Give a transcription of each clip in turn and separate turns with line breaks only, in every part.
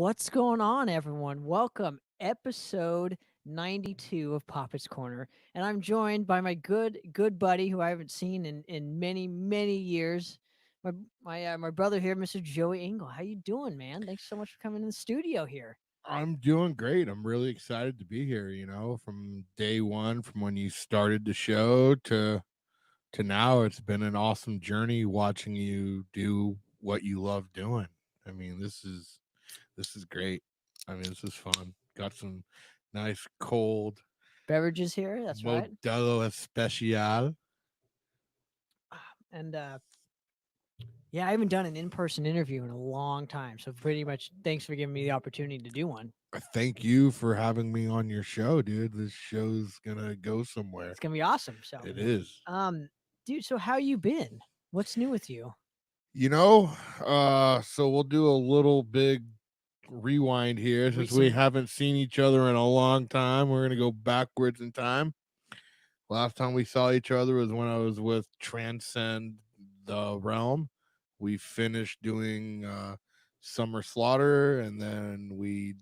What's going on, everyone? Welcome, episode 92 of Poppet's Corner, and I'm joined by my good buddy who I haven't seen in many years. My my brother here, Mr. Joey Engel. How you doing, man? Thanks so much for coming in the studio here.
I'm doing great. I'm really excited to be here, from day one, from when you started the show to now. It's been an awesome journey watching you do what you love doing. I mean, this is great. I mean, this is fun. Got some nice cold
Beverages here. That's right.
Modelo Especial.
And yeah, I haven't done an in-person interview in a long time, so pretty much thanks for giving me the opportunity to do one.
Thank you for having me on your show, dude. This show's gonna go somewhere.
It's gonna be awesome. So,
It is.
um, dude, so how you been? What's new with you?
You know, so we'll do a little big rewind here since we
Recent.
haven't seen each other in a long time. We're gonna go backwards in time. Last time we saw each other was when I was with Transcend the Realm. We finished doing Summer Slaughter, and then we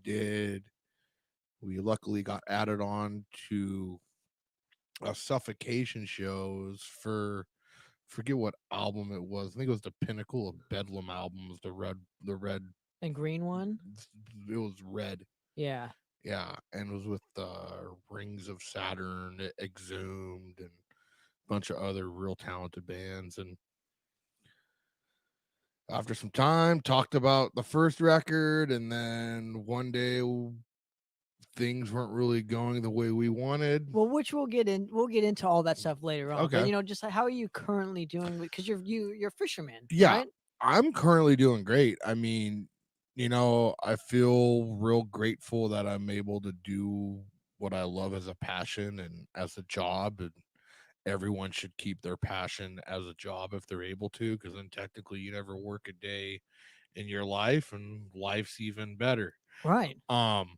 luckily got added on to a suffocation shows for forget what album it was. I think it was the Pinnacle of Bedlam albums, the red
And green one?
it was red.
Yeah.
Yeah, and it was with Rings of Saturn, Exhumed, and a bunch of other real talented bands. And after some time, talked about the first record, and then one day things weren't really going the way we wanted.
Well, which we'll get into all that stuff later on. But
Okay,
just like, how are you currently doing because you're a fisherman,
yeah,
right?
I'm currently doing great. I mean, I feel real grateful that I'm able to do what I love as a passion and as a job. And everyone should keep their passion as a job if they're able to, because then technically you never work a day in your life, and life's even better.
Right.
Um,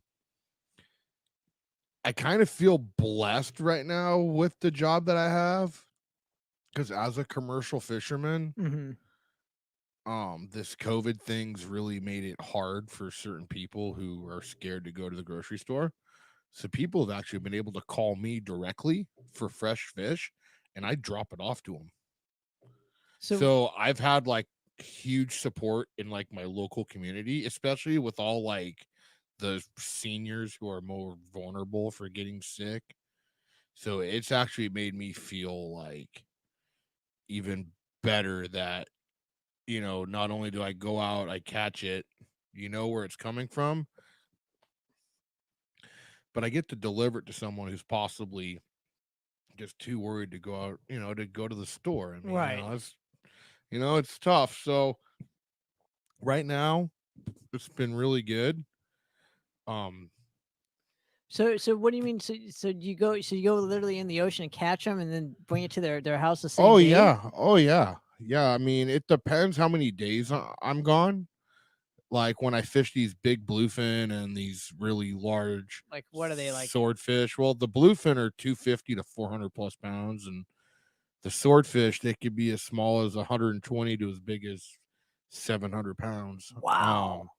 I kind of feel blessed right now with the job that I have because as a commercial fisherman,
Mm-hmm.
this COVID thing's really made it hard for certain people who are scared to go to the grocery store. So people have actually been able to call me directly for fresh fish, and I drop it off to them.
So
So I've had like huge support in like my local community, especially with all like the seniors who are more vulnerable for getting sick. So it's actually made me feel like even better that, not only do I go out, I catch it, where it's coming from, but I get to deliver it to someone who's possibly just too worried to go out, to go to the store. I mean,
right.
it's tough. So right now, it's been really good. Um,
So what do you mean? So you go literally in the ocean and catch them and then bring it to their house the same
oh
day?
yeah, oh yeah, yeah. I mean, it depends how many days I'm gone. Like when I fish these big bluefin and these really large
Like, what are they like?
swordfish. Well, the bluefin are 250 to 400 plus pounds, and the swordfish they could be as small as 120 to as big as 700 pounds.
Wow.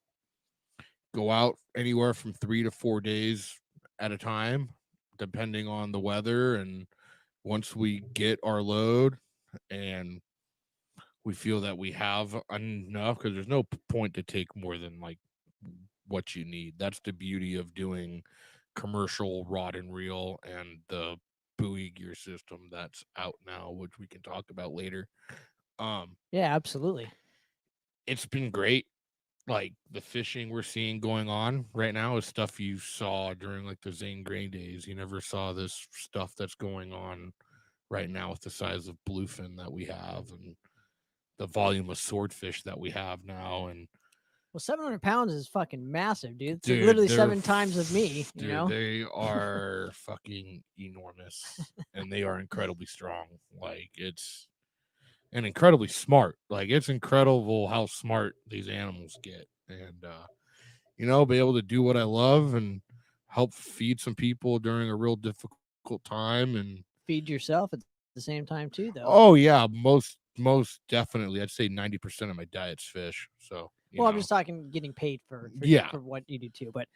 Go out anywhere from 3 to 4 days at a time, depending on the weather. And once we get our load and we feel that we have enough, because there's no point to take more than like what you need. That's the beauty of doing commercial rod and reel and the buoy gear system that's out now, which we can talk about later. Um,
Yeah, absolutely.
it's been great. Like the fishing we're seeing going on right now is stuff you saw during like the Zane Gray days. You never saw this stuff that's going on right now with the size of bluefin that we have and the volume of swordfish that we have now. And
Well, 700 pounds is fucking massive, dude. It's like
dude,
literally seven times of me.
dude, they are fucking enormous and they are incredibly strong. Like it's and incredibly smart. Like it's incredible how smart these animals get. And be able to do what I love and help feed some people during a real difficult time. And
Feed yourself at the same time too, though.
oh yeah, most definitely, I'd say 90% of my diet's fish. So you
Well, I'm
know.
just talking getting paid
Yeah,
for what you do too. But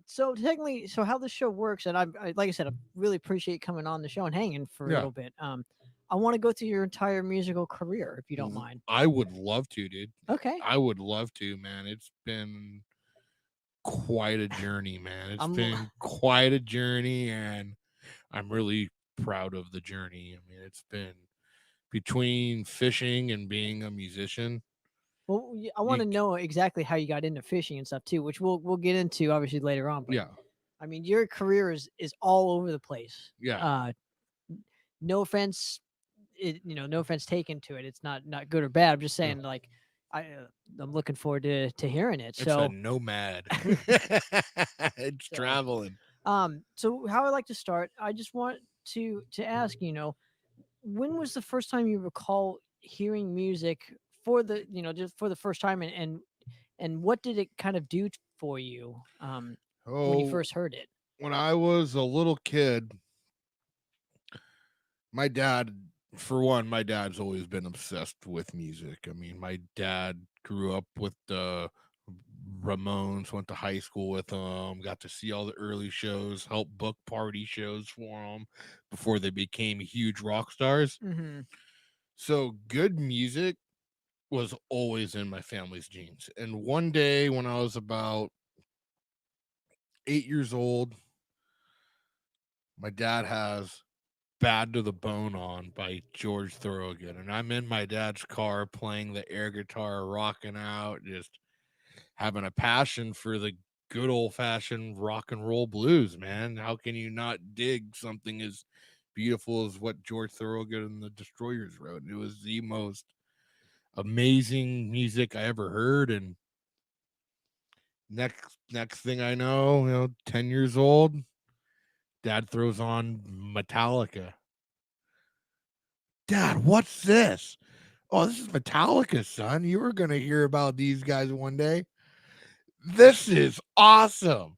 so technically, so how the show works, and like I said, I really appreciate coming on the show and hanging for a
yeah.
little bit. I want to go through your entire musical career, if you don't
Mm,
mind.
I would love to, dude.
Okay.
I would love to, man. It's been quite a journey, man. It's
I'm
been quite a journey, and I'm really proud of the journey. I mean, it's been between fishing and being a musician.
well. I want
You,
to know exactly how you got into fishing and stuff too, which we'll get into obviously later on. But
yeah,
I mean, your career is all over the place.
yeah,
No offense, no offense taken to it. It's not good or bad. I'm just
yeah.
saying, like, I uh, I'm looking forward to hearing it.
It's a
So,
nomad. It's
so,
traveling.
so how I like to start, I just want to ask, when was the first time you recall hearing music for the, just for the first time, and what did it kind of do for you, when you
Oh,
first heard it?
when I was a little kid, my dad, for one, my dad's always been obsessed with music. I mean, my dad grew up with the Ramones, went to high school with them, got to see all the early shows, helped book party shows for them before they became huge rock stars.
Mm-hmm.
So good music was always in my family's genes. And one day when I was about 8 years old, my dad has Bad to the Bone on by George Thorogood. And I'm in my dad's car playing the air guitar, rocking out, just having a passion for the good old fashioned rock and roll blues, man. How can you not dig something as beautiful as what George Thorogood and the Destroyers wrote? It was the most amazing music I ever heard. And next thing I know, 10 years old, dad throws on Metallica. Dad, what's this? Oh, this is Metallica, son. You were going to hear about these guys one day. This is awesome.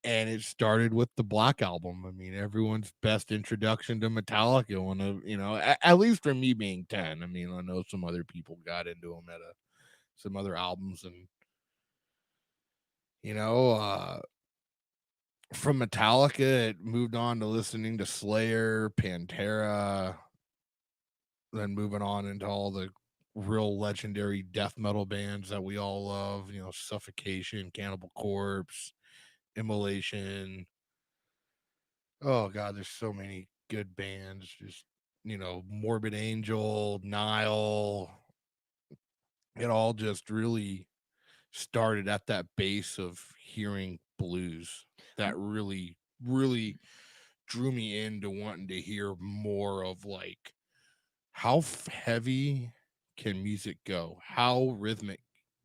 And it started with the Black Album. I mean, everyone's best introduction to Metallica. One of at least for me being 10. I mean, I know some other people got into them at some other albums, and you know, from Metallica, it moved on to listening to Slayer, Pantera, then moving on into all the real legendary death metal bands that we all love. Suffocation, Cannibal Corpse, Immolation. Oh god, there's so many good bands. Just Morbid Angel, Nile. It all just really started at that base of hearing blues that really, really drew me into wanting to hear more of like how heavy can music go? How rhythmic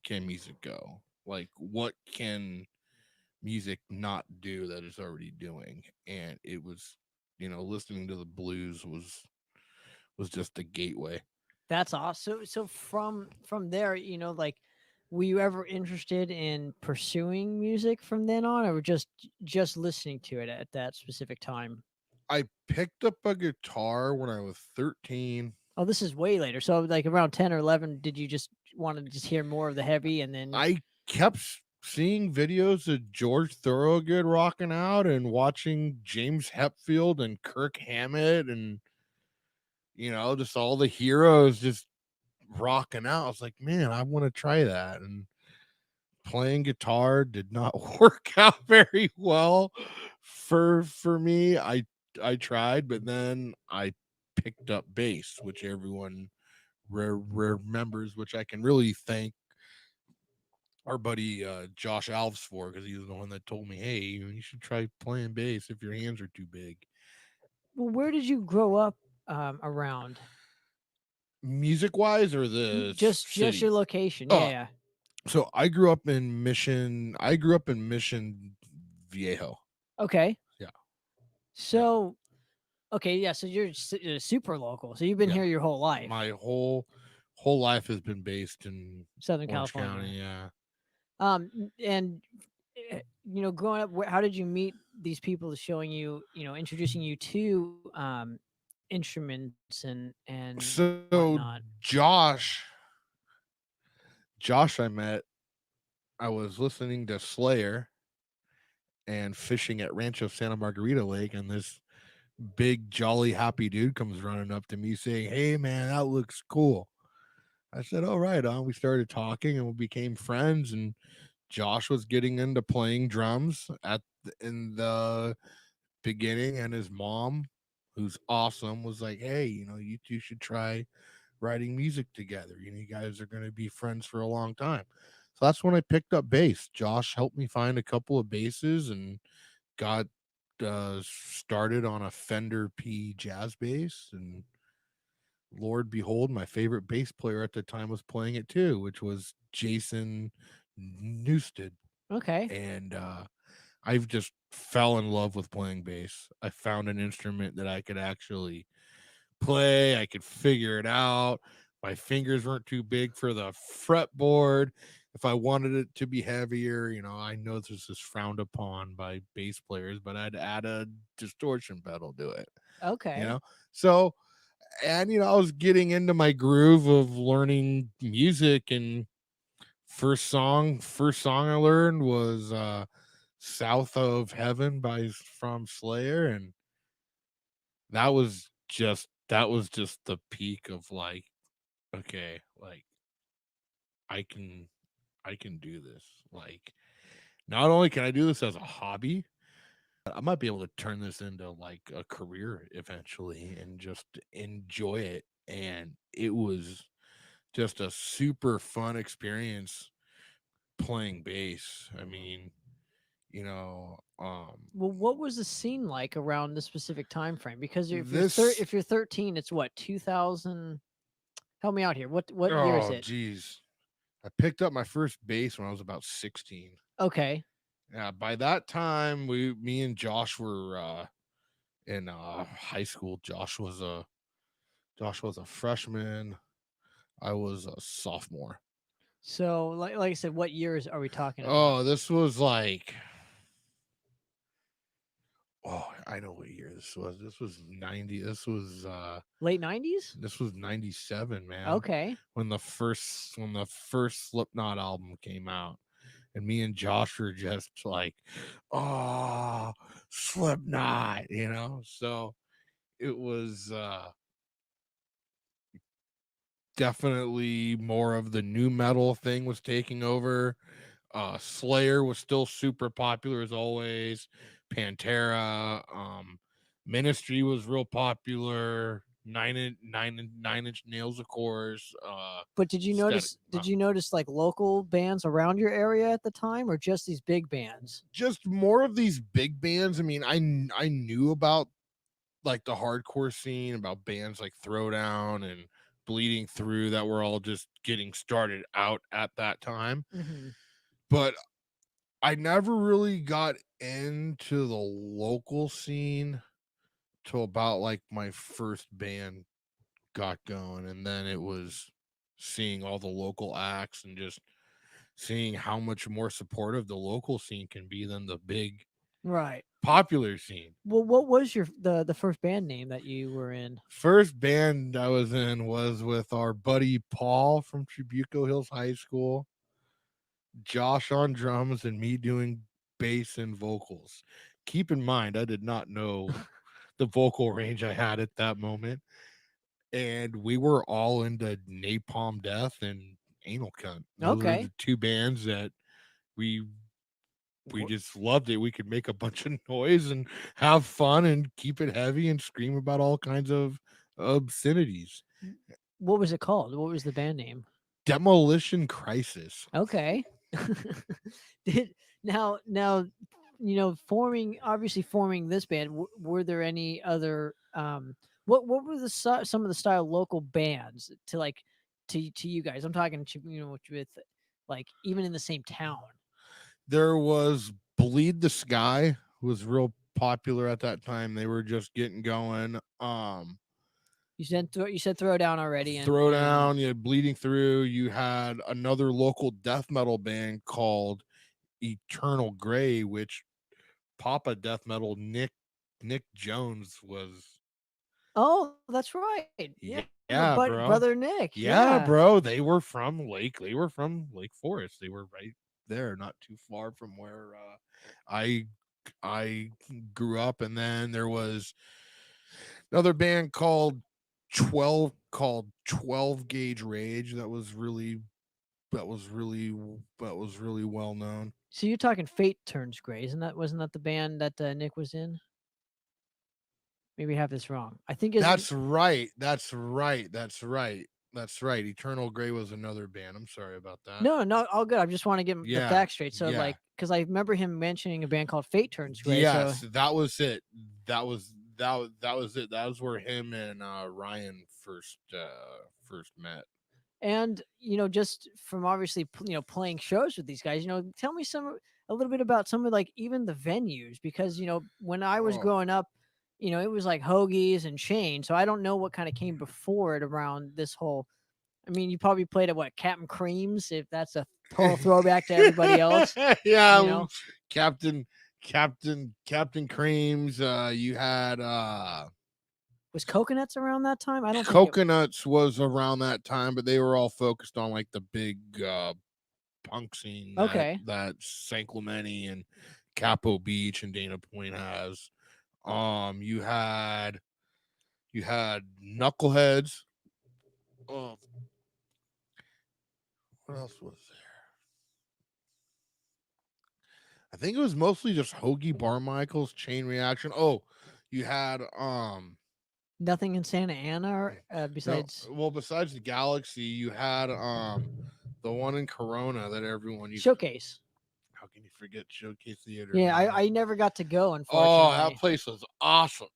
can music go? Like what can music not do that it's already doing? And it was, listening to the blues was just a gateway.
That's awesome. So from there, like, were you ever interested in pursuing music from then on, or just listening to it at that specific time?
I picked up a guitar when I was 13.
Oh, this is way later. So like around 10 or 11, did you just want to just hear more of the heavy and then
I kept seeing videos of George Thorogood rocking out and watching James Hetfield and Kirk Hammett and just all the heroes just rocking out. I was like, man, I want to try that. And playing guitar did not work out very well for me. I tried, but then I picked up bass, which everyone remembers, which I can really thank our buddy Josh Alves for, because he was the one that told me, hey, you should try playing bass if your hands are too big.
well, where did you grow up around?
Music wise or the
Just your
city?
location. Yeah,
Oh,
yeah.
so I grew up in Mission. I grew up in Mission Viejo.
Okay.
Yeah, yeah,
So, okay, yeah, so you're super local. So you've been
yeah.
here your whole life.
My whole life has been based in
Southern
Orange
California.
County. Yeah.
And growing up, how did you meet these people showing you, introducing you to instruments and
So
whatnot?
Josh, I met I was listening to Slayer and fishing at Rancho Santa Margarita Lake, and this big, jolly, happy dude comes running up to me saying, "Hey, man, that looks cool." I said, "Oh, right on." We started talking and we became friends. And Josh was getting into playing drums in the beginning, and his mom, who's awesome, was like, "Hey, you two should try writing music together. You guys are going to be friends for a long time." So that's when I picked up bass. Josh helped me find a couple of basses and got started on a Fender P jazz bass. And Lord behold, my favorite bass player at the time was playing it too, which was Jason Newsted.
Okay.
And I've just fell in love with playing bass. I found an instrument that I could actually play. I could figure it out. My fingers weren't too big for the fretboard. If I wanted it to be heavier, I know this is frowned upon by bass players, but I'd add a distortion pedal to it, you
Okay.
know? So, and, I was getting into my groove of learning music. And first song I learned was South of Heaven from Slayer. And that was just the peak of like, okay, like I can I can do this. Like, not only can I do this as a hobby, I might be able to turn this into like a career eventually and just enjoy it. And it was just a super fun experience playing bass. I mean, you know, um
Well, what was the scene like around this specific time frame? Because
this
if you're 13, it's what, 2000? Help me out here. What year is
oh
it?
geez. I picked up my first bass when I was about 16.
Okay.
Yeah, by that time, me and Josh were in high school. Josh was a freshman. I was a sophomore.
So, like I said, what years are we talking about?
Oh, this was like, oh, I know what year this was. This was 90.
Late 90s?
This was 97, man.
Okay.
When the first Slipknot album came out. And me and Josh were just like, oh, Slipknot. So it was definitely more of the new metal thing was taking over. Slayer was still super popular as always. Pantera, Ministry was real popular. Nine Inch Nails, of course.
But did you
Static.
notice like local bands around your area at the time, or just these big bands?
Just more of these big bands. I mean, I knew about like the hardcore scene, about bands like Throwdown and Bleeding Through that were all just getting started out at that time.
Mhm.
But I never really got into the local scene till about like my first band got going. And then it was seeing all the local acts and just seeing how much more supportive the local scene can be than the big
Right.
popular scene.
Well, what was your the first band name that you were in?
First band I was in was with our buddy Paul from Tribuco Hills High School, Josh on drums, and me doing bass and vocals. Keep in mind, I did not know the vocal range I had at that moment. And we were all into Napalm Death and Anal Cunt. Those were
Okay.
the two bands that we we
Wh-
just loved it. We could make a bunch of noise and have fun and keep it heavy and scream about all kinds of obscenities.
What was it called? What was the band name?
Demolition Crisis.
Okay. Did now forming this band, were there any other what were some of the style local bands to like to you guys? I'm talking with like even in the same town.
There was Bleed the Sky, who was real popular at that time. They were just getting going.
You said throw down already and
Throwdown, you had Bleeding Through. You had another local death metal band called Eternal Gray, which Papa death metal Nick Jones was.
oh, that's right. Yeah, my
Yeah, bro.
brother Nick.
Yeah,
Yeah.
bro. They were from Lake. They were from Lake Forest. They were right. there, not too far from where I I grew up. And then there was another band called 12 Gauge Rage that was really well known.
So you're talking Fate Turns Gray, isn't that? Wasn't that the band that Nick was in? Maybe I have this wrong. I think is
That's right. That's right. That's right. That's right. Eternal Gray was another band. I'm sorry about that.
no, no, all good. I just want to get the
Yeah.
facts straight. So
Yeah.
like, because I remember him mentioning a band called Fate Turns Gray. So
Yes, that was it. That was it. That was where him and Ryan first met.
and just from obviously playing shows with these guys, tell me a little bit about some of like even the venues, because when I was
Oh.
growing up, it was like Hoagies and Shane, so I don't know what kind of came before it around this whole. I mean, you probably played at what, Captain Creams, if that's a total throwback to everybody else, you
Yeah,
know.
Captain Captain Creams, you had
Was Coconuts around that time? I don't think it.
Coconuts was around that time, but they were all focused on like the big punk scene
Okay.
that San Clemente and Capo Beach and Dana Point has. You had Knuckleheads. Oh, what else was there? I think it was mostly just Hoagie Barmichael's Chain Reaction. Oh, you had
Nothing in Santa Ana
no,
besides
well, besides the Galaxy, you had the one in Corona that everyone used.
Showcase.
How can you forget Showcase Theater,
Yeah,
man?
I never got to go,
Oh, that
unfortunately.
place was awesome.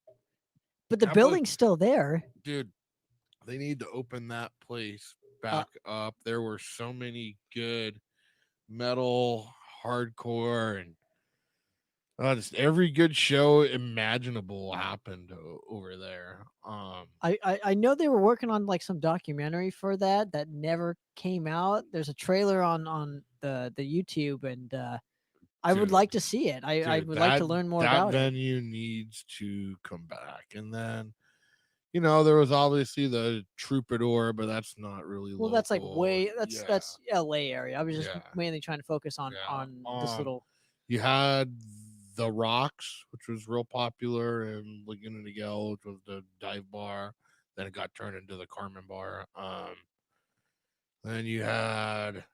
But the
That place,
building's still there.
dude. They need to open that place
Uh,
back up. There were so many good metal, hardcore, and just every good show imaginable happened over there.
I know they were working on like some documentary for that never came out. There's a trailer on the YouTube, and I would
dude,
like to see it. I
dude,
would like to learn more
that
about it.
venue needs to come back. And then there was obviously the Troubadour, but that's not really
Well, that's like
local.
way
Yeah,
that's LA area. I was just
yeah,
mainly trying to focus on
yeah.
this little.
You had the Rocks, which was real popular, and Laguna Niguel, which was the dive bar. Then it got turned into the Carmen Bar. Then you had,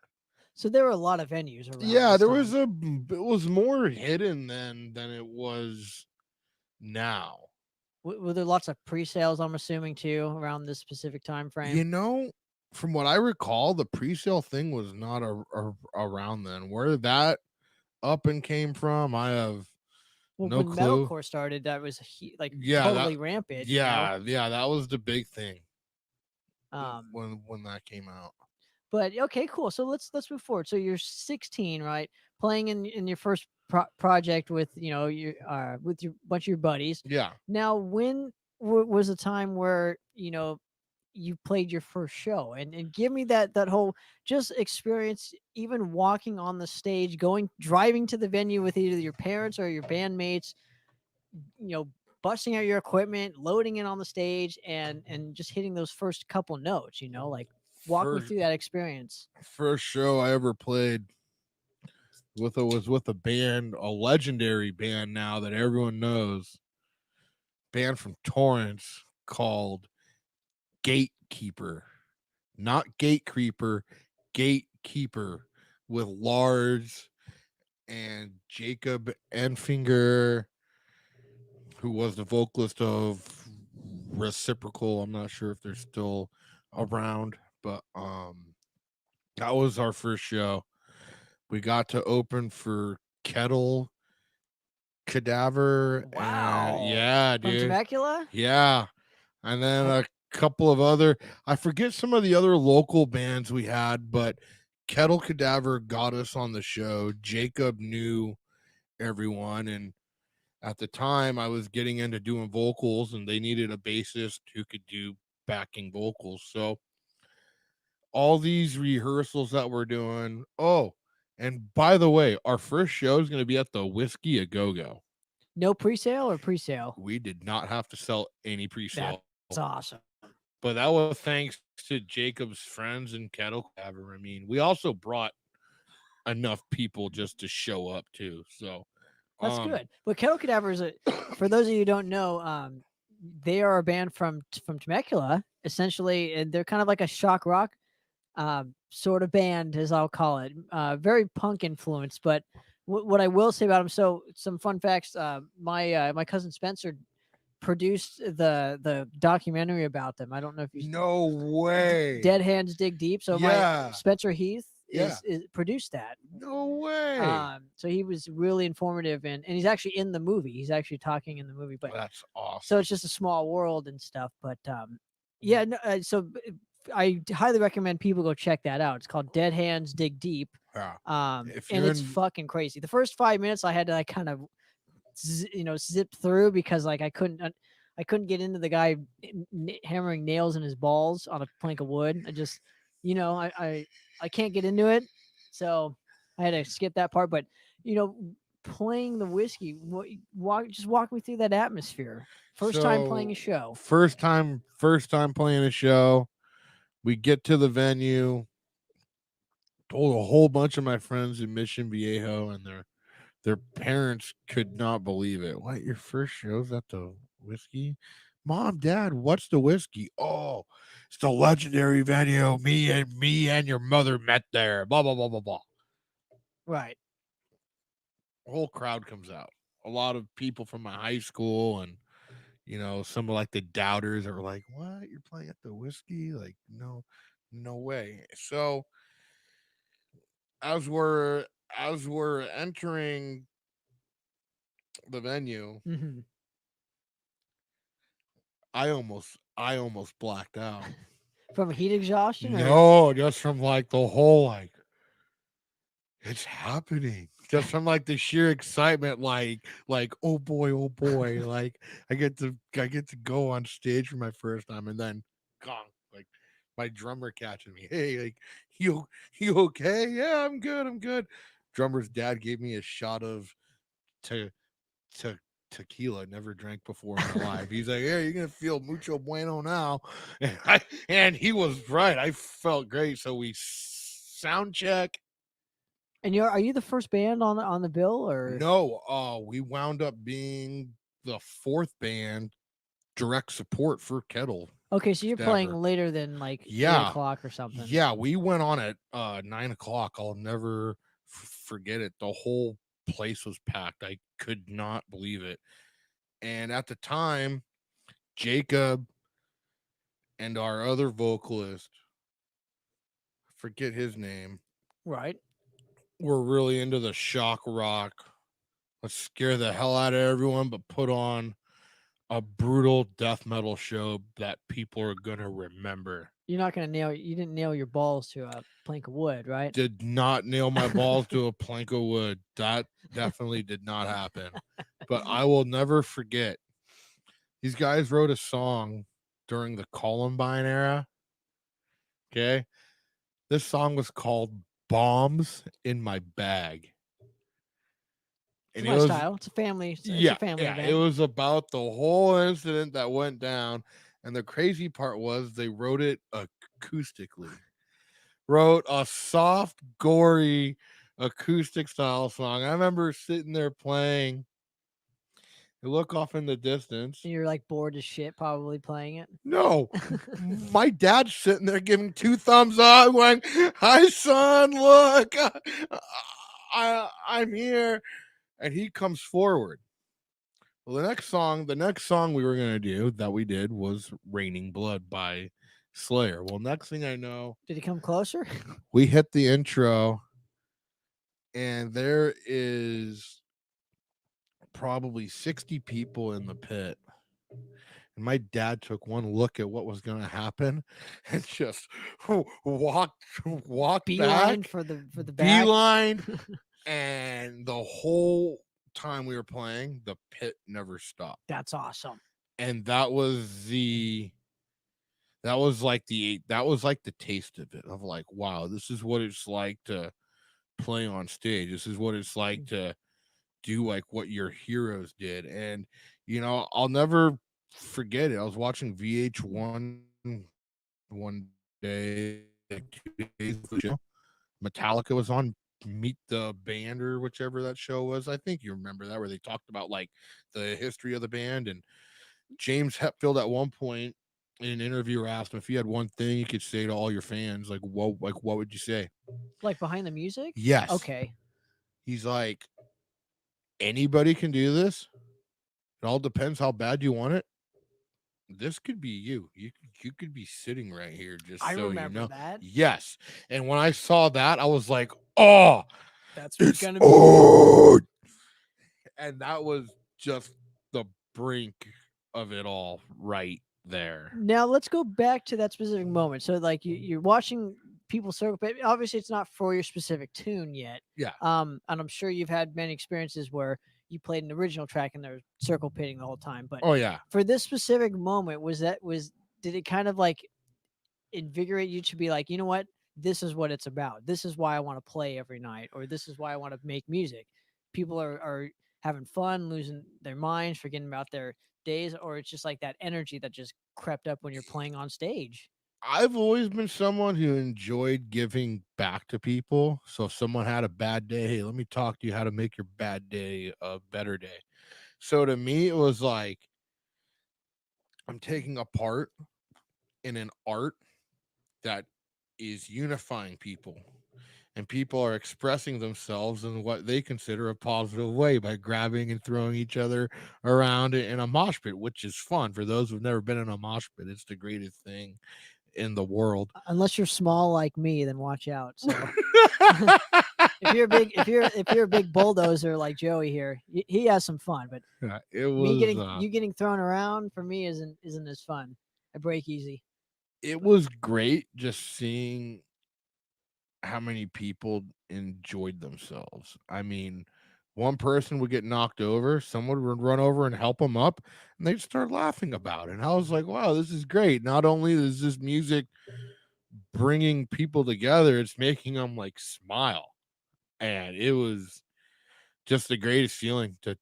So there were a lot of venues around
yeah,
this
there was
time.
it was more hidden than it was now.
Were there lots of pre-sales? I'm assuming too around this specific time
You
frame.
know, from what I recall, the pre-sale thing was not around then. Where that up and came from, I have
Well,
no
when
clue.
metalcore started, that was like
Yeah,
totally rampant.
yeah, that was the big thing
Um,
when that came out.
But okay, cool. So let's move forward. So you're 16, right? Playing in your first project with your with your bunch of your buddies.
Yeah,
Now, when was a time where you played your first show, and give me that whole just experience, even walking on the stage, driving to the venue with either your parents or your bandmates, you know, busting out your equipment, loading it on the stage, and just hitting those first couple notes. Like walk me
first
through that experience.
first show I ever played was with a band, a legendary band now that everyone knows, band from Torrance called Gatekeeper, not Gate Creeper, Gatekeeper, with Lars and Jacob Enfinger, who was the vocalist of Reciprocal. I'm not sure if they're still around, but that was our first show. We got to open for Kettle Cadaver, and
Wow.
yeah,
From
dude,
Temecula?
yeah, and then
I
a couple of other. I forget some of the other local bands we had, but Kettle Cadaver got us on the show. Jacob knew everyone, and at the time I was getting into doing vocals, and they needed a bassist who could do backing vocals. So all these rehearsals that we're doing. Oh, and by the way, our first show is going to be at the Whiskey A Go Go.
No pre-sale or pre-sale?
We did not have to sell any
That's
pre-sale,
awesome.
but that was thanks to Jacob's friends and Kettle Cadaver. I mean, we also brought enough people just to show up too. So,
That's
um,
good. But Kettle Cadaver is for those of you who don't know, they are a band from Temecula, essentially, and they're kind of like a shock rock sort of band, as I'll call it. Very punk influenced, but what I will say about them. So, some fun facts. My cousin Spencer produced the documentary about them. I don't know if you
no way.
Dead Hands Dig Deep. So my
Yeah.
Spencer Heath
Yeah.
is produced that.
No way.
So he was really informative, and he's actually in the movie. He's actually talking in the movie, but
That's
so
awesome.
it's just a small world and stuff. But yeah, no, I highly recommend people go check that out. It's called Dead Hands Dig Deep.
Yeah. If
And
you're
it's
in,
fucking crazy. The first 5 minutes I had to like kind of zip through because like I couldn't get into the guy hammering nails in his balls on a plank of wood. I just you know I can't get into it, so I had to skip that part. But you know, playing the whiskey, walk me through that atmosphere. First time playing a
so
show.
first time playing a show, we get to the venue, told a whole bunch of my friends in Mission Viejo, and their parents could not believe it. What, your first show's at the whiskey? Mom, Dad, what's the whiskey? Oh, it's the legendary venue. Me and your mother met there. Blah blah blah blah blah.
Right.
The whole crowd comes out. A lot of people from my high school and some of like the doubters that were like, "What? You're playing at the whiskey?" Like, no, no way. So as we're as we're entering the venue,
Hmm.
I almost blacked out.
From heat exhaustion or
No, just from like the whole like it's happening. Just from like the sheer excitement, like oh boy, like I get to go on stage for my first time, and then gong, like my drummer catching me. Hey, like you okay? Yeah, I'm good. Drummer's dad gave me a shot of te- te- tequila never drank before in my life. He's like, "Yeah, you're gonna feel mucho bueno now," and he was right. I felt great. So we sound check.
and are you the first band on the bill or
No, we wound up being the fourth band direct support for Kettle
okay? So you're playing
Cadaver.
later than like eight
Yeah,
o'clock or something.
yeah, we went on at 9 o'clock. I'll never forget it. The whole place was packed. I could not believe it. And at the time, Jacob and our other vocalist, forget his name,
Right.
were really into the shock rock. Let's scare the hell out of everyone, but put on a brutal death metal show that people are gonna remember.
You're not gonna nail. You didn't nail your balls to a plank of wood, right?
Did not nail my balls to a plank of wood. That definitely did not happen. But I will never forget. These guys wrote a song during the Columbine era. Okay. This song was called Bombs in My Bag.
It's
And
my
it was,
style. It's a family. It's a
yeah,
family
yeah, it
event.
was about the whole incident that went down. And the crazy part was they wrote it acoustically. Wrote a soft, gory, acoustic style song. I remember sitting there playing. I look off in the distance.
And you're like bored as shit, probably playing it.
No, my dad's sitting there giving two thumbs up, going, "Hi, son, look, I'm here," and he comes forward. Well, the next song we were gonna do that we did was "Raining Blood" by Slayer. Well, next thing I know,
Did he come closer?
we hit the intro, and there is probably 60 people in the pit. And my dad took one look at what was going to happen and just walked
Beeline
back,
for the back.
beeline, and the whole time we were playing, the pit never stopped.
That's awesome.
And that was like the taste of it, of like, wow, this is what it's like to play on stage. This is what it's like to do like what your heroes did. And I'll never forget it. I was watching VH1 one day, like 2 days before the show. Metallica was on Meet the Band or whichever that show was. I think you remember that, where they talked about like the history of the band. And James Hetfield at one point in an interviewer asked him if you had one thing you could say to all your fans, what would you say?
Like behind the music?
Yes.
Okay.
He's like, anybody can do this. It all depends how bad you want it. This could be you. You could be sitting right here, just
I
so you
remember
know.
that.
Yes. And when I saw that, I was like, oh,
That's
it's
gonna be
on. And that was just the brink of it all right there.
now. Let's go back to that specific moment. So, like, you're watching people circle, but obviously, it's not for your specific tune yet.
Yeah.
And I'm sure you've had many experiences where you played an original track and they're circle pitting the whole time. But
Oh yeah.
for this specific moment, was did it kind of like invigorate you to be like, you know what, this is what it's about. This is why I want to play every night, or this is why I want to make music. People are having fun, losing their minds, forgetting about their days, or it's just like that energy that just crept up when you're playing on stage.
I've always been someone who enjoyed giving back to people. So if someone had a bad day, hey, let me talk to you how to make your bad day a better day. So to me, it was like I'm taking a part in an art that is unifying people. And people are expressing themselves in what they consider a positive way by grabbing and throwing each other around in a mosh pit, which is fun. For those who've never been in a mosh pit, it's the greatest thing in the world.
Unless you're small like me, then watch out. So if you're a big bulldozer like Joey here, he has some fun. But
Yeah, it
me
was
getting you getting thrown around for me isn't as fun. I break easy.
it was great just seeing how many people enjoyed themselves. I mean, one person would get knocked over, someone would run over and help them up, and they'd start laughing about it. And I was like, wow, this is great. Not only is this music bringing people together, it's making them like smile. And it was just the greatest feeling to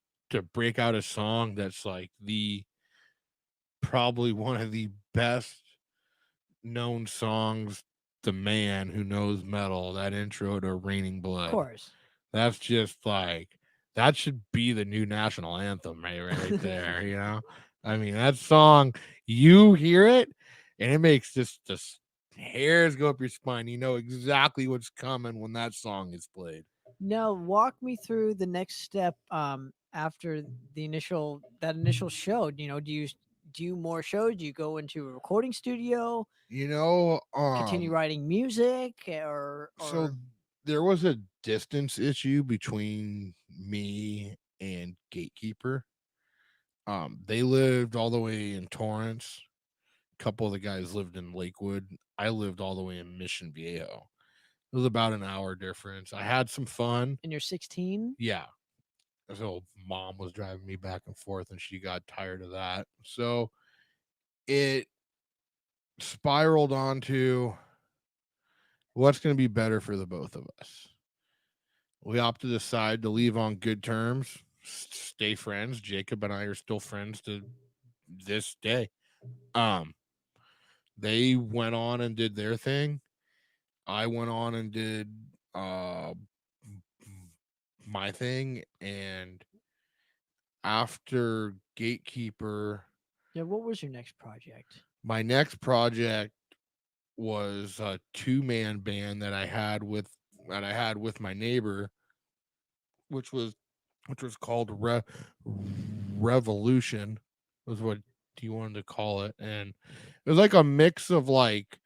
break out a song that's like the probably one of the best known songs, The Man Who Knows Metal, that intro to Raining
Of
Blood.
course.
That's just like that should be the new national anthem right there, you know? I mean, that song, you hear it and it makes just hairs go up your spine. You know exactly what's coming when that song is played.
Now, walk me through the next step after that initial show. You know, do you do more shows? Do you go into a recording studio,
You know,
continue writing music,
so
or
there was a distance issue between me and Gatekeeper. They lived all the way in Torrance. A couple of the guys lived in Lakewood. I lived all the way in Mission Viejo. It was about an hour difference. I had some fun.
and you're 16?
Yeah. So mom was driving me back and forth and she got tired of that. So it spiraled onto what's going to be better for the both of us. We opted to decide to leave on good terms, stay friends. Jacob and I are still friends to this day. Um, they went on and did their thing. I went on and did uh my thing, and after Gatekeeper,
Yeah. What was your next project?
my next project was a two-man band that I had with my neighbor, which was called Revolution, was what he wanted to call it. And it was like a mix of like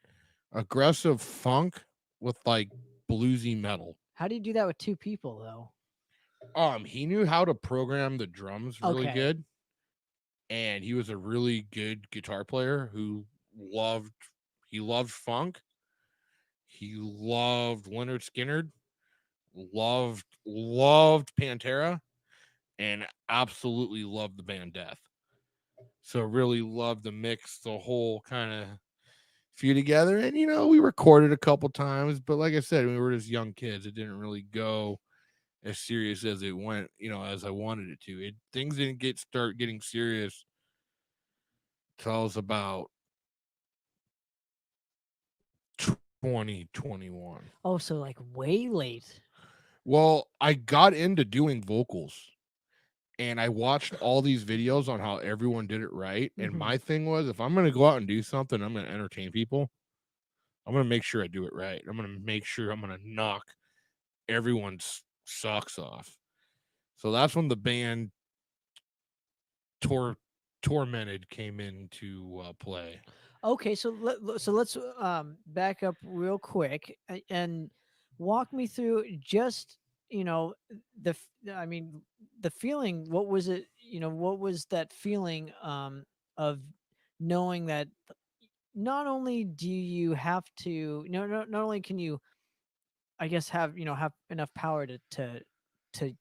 aggressive funk with like bluesy metal.
How do you do that with two people though?
He knew how to program the drums really
Okay.
good, and he was a really good guitar player who loved he loved funk. He loved Leonard Skinner, loved Pantera, and absolutely loved the band Death. So really loved to mix the whole kind of few together. And you know, we recorded a couple times, but like I said, we were just young kids. It didn't really go as serious as it went, you know, as I wanted it to. It things didn't start getting serious till I was about 2021.
Oh, so like way late.
Well, I got into doing vocals and I watched all these videos on how everyone did it right. And
Hmm.
my thing was, if I'm going to go out and do something, I'm going to entertain people. I'm going to make sure I do it right. I'm going to make sure I'm going to knock everyone's socks off. So that's when the band Tor Tormented came into play.
Okay, so let's back up real quick and walk me through just I mean the feeling. What was it? What was that feeling of knowing that not only do you have to not only can you, I guess, have enough power to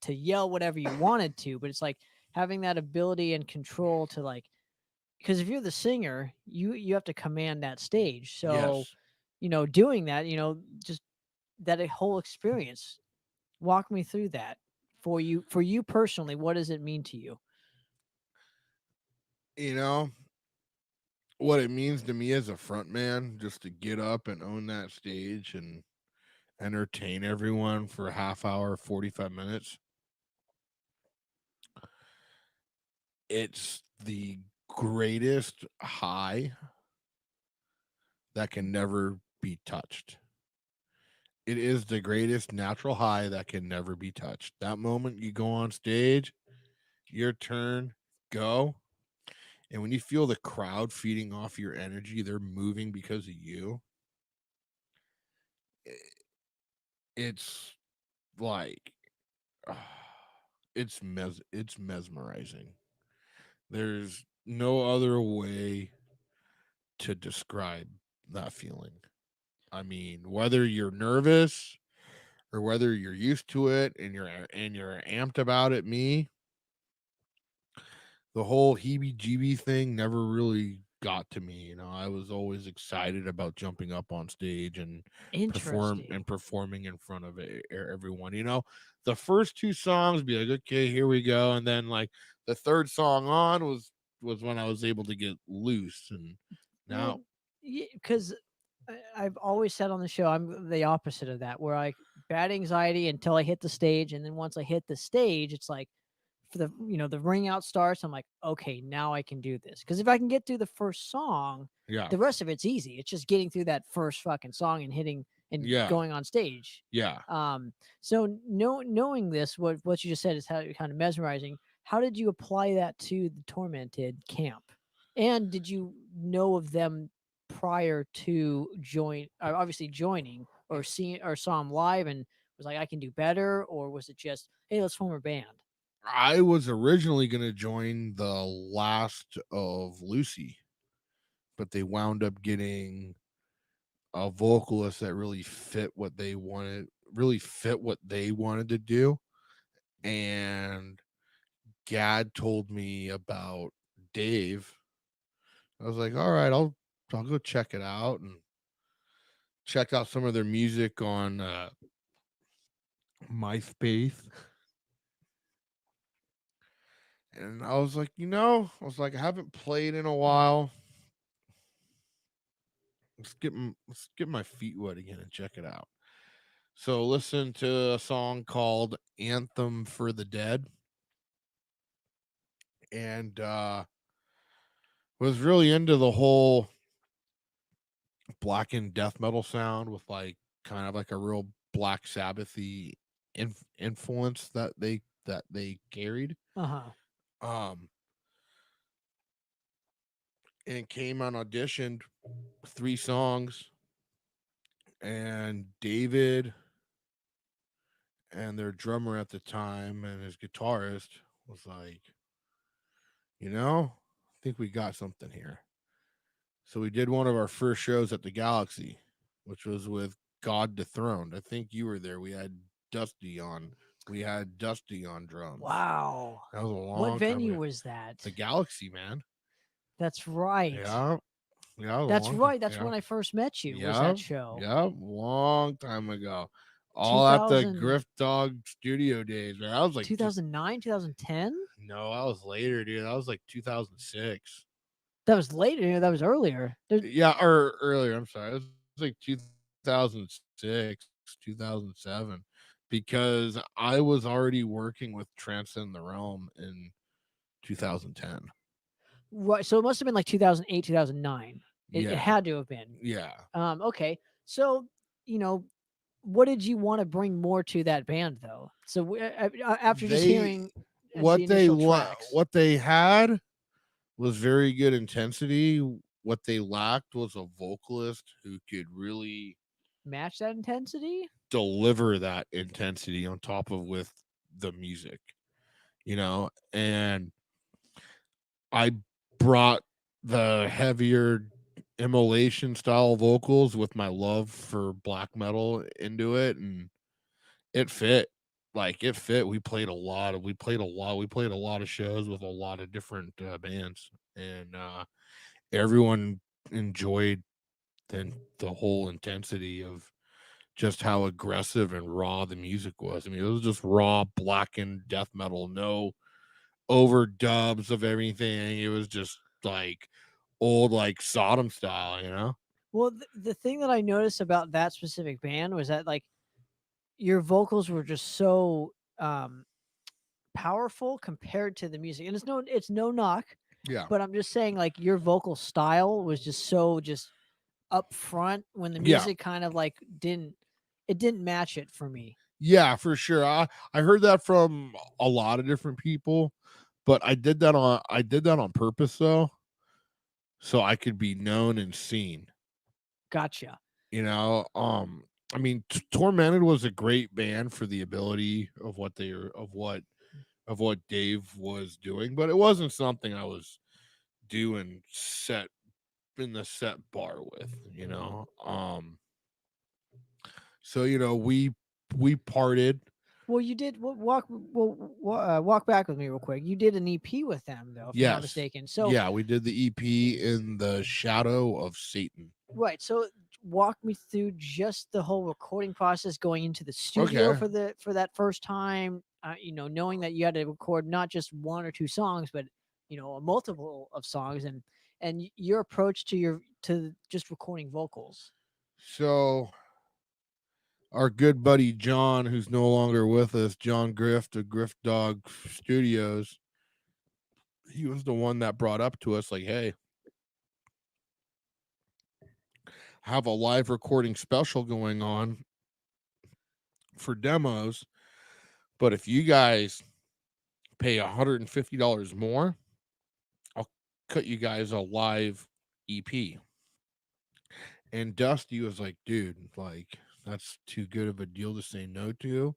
yell whatever you wanted to, but it's like having that ability and control to, like, because if you're the singer, you have to command that stage. So,
Yes.
doing that, just that whole experience. Walk me through that for you personally. What does it mean to you?
You know, what it means to me as a front man, just to get up and own that stage and entertain everyone for a half hour, 45 minutes. It's the greatest high that can never be touched. It is the greatest natural high that can never be touched. That moment you go on stage, your turn, go. And when you feel the crowd feeding off your energy, they're moving because of you. It's like it's mesmerizing. There's no other way to describe that feeling. I mean, whether you're nervous or whether you're used to it and you're amped about it, the whole heebie-jeebie thing never really got to me. I was always excited about jumping up on stage and
Interesting.
performing in front of everyone. The first two songs be like, okay, here we go, and then like the third song on was when I was able to get loose, and
Well,
now,
because I've always said on the show I'm the opposite of that, where I bad anxiety until I hit the stage, and then once I hit the stage, it's like for the ring out starts. I'm like, okay, now I can do this. Because if I can get through the first song,
yeah,
the rest of it's easy. It's just getting through that first fucking song and hitting and
yeah,
going on stage.
yeah.
So knowing this, what you just said is how kind of mesmerizing. How did you apply that to the Tormented camp? And did you know of them prior to obviously joining, or seeing or saw them live and was like, I can do better? Or was it just, hey, let's form a band?
I was originally going to join the last of Lucy, but they wound up getting a vocalist that really fit what they wanted to do. And Gad told me about Dave. I was like, all right, I'll go check it out, and checked out some of their music on MySpace. And I was like, I haven't played in a while. Let's get my feet wet again and check it out. So listen to a song called Anthem for the Dead, and was really into the whole blackened death metal sound with like kind of like a real Black Sabbathy influence that they carried.
Uh-huh.
Um and came on auditioned 3 songs, and David and their drummer at the time and his guitarist was like, I think we got something here. So we did one of our first shows at the Galaxy, which was with God Dethroned. I think you were there. Dusty on. We had Dusty on drums.
Wow.
That was a
What
long time
venue
ago.
was that?
The Galaxy, man.
That's right.
Yeah, yeah, it was a
That's
long time.
right. That's
Yeah,
when I first met you, was
yeah,
that show.
yeah, long time ago. All at the
2000,
Grift Dog Studio days, man. I was like, just
2009, 2010?
no, I was later, dude. That was like 2006.
That was later. That was earlier.
Yeah, or earlier. I'm sorry. It was like 2006, 2007. because I was already working with Transcend the Realm in 2010.
Right. So it must have been like 2008, 2009. It
Yeah.
had to have been.
Yeah.
Okay. So, you know, what did you want to bring more to that band though? So after just
They
hearing the initial tracks,
what they had was very good intensity. What they lacked was a vocalist who could really
match that intensity?
deliver that intensity on top of with the music, and I brought the heavier immolation style vocals with my love for black metal into it, and it fit. Like it fit. We played a lot of shows with a lot of different bands, and everyone enjoyed the whole intensity of just how aggressive and raw the music was. I mean, it was just raw blackened death metal, no overdubs of everything. It was just like old like Sodom style.
Well, the thing that I noticed about that specific band was that like your vocals were just so powerful compared to the music. And it's no knock,
Yeah.
but I'm just saying like your vocal style was just so just up front when the
Yeah.
music kind of like didn't match it for me.
Yeah, for sure. I heard that from a lot of different people, but I did that on purpose though, so I could be known and seen.
Gotcha.
You know, I mean, Tormented was a great band for the ability of what Dave was doing, but it wasn't something I was doing set in the set bar with. So we parted.
Well, you did walk back with me real quick. You did an EP with them though, if I'm not
Yes.
mistaken. So
Yeah, we did the EP in the Shadow of Satan.
right, so walk me through just the whole recording process going into the studio
Okay.
for that first time. Knowing that you had to record not just one or two songs, but a multiple of songs, and your approach to just recording vocals.
So our good buddy John, who's no longer with us, John Grift of Grift Dog Studios, he was the one that brought up to us like, hey, have a live recording special going on for demos, but if you guys pay $150 more, I'll cut you guys a live EP. And Dusty was like, dude, like that's too good of a deal to say no to.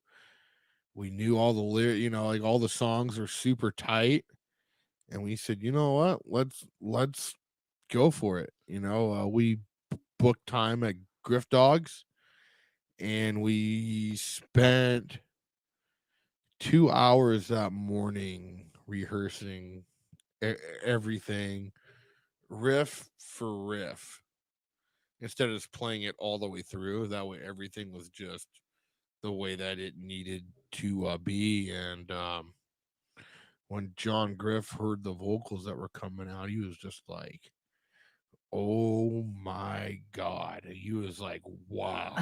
We knew all the like all the songs are super tight, and we said, you know what, let's go for it. We booked time at Griff Dogs, and we spent 2 hours that morning rehearsing everything, riff for riff, instead of just playing it all the way through. That way, everything was just the way that it needed to be. And when John Griff heard the vocals that were coming out, he was just like, "Oh my god!" He was like, "Wow."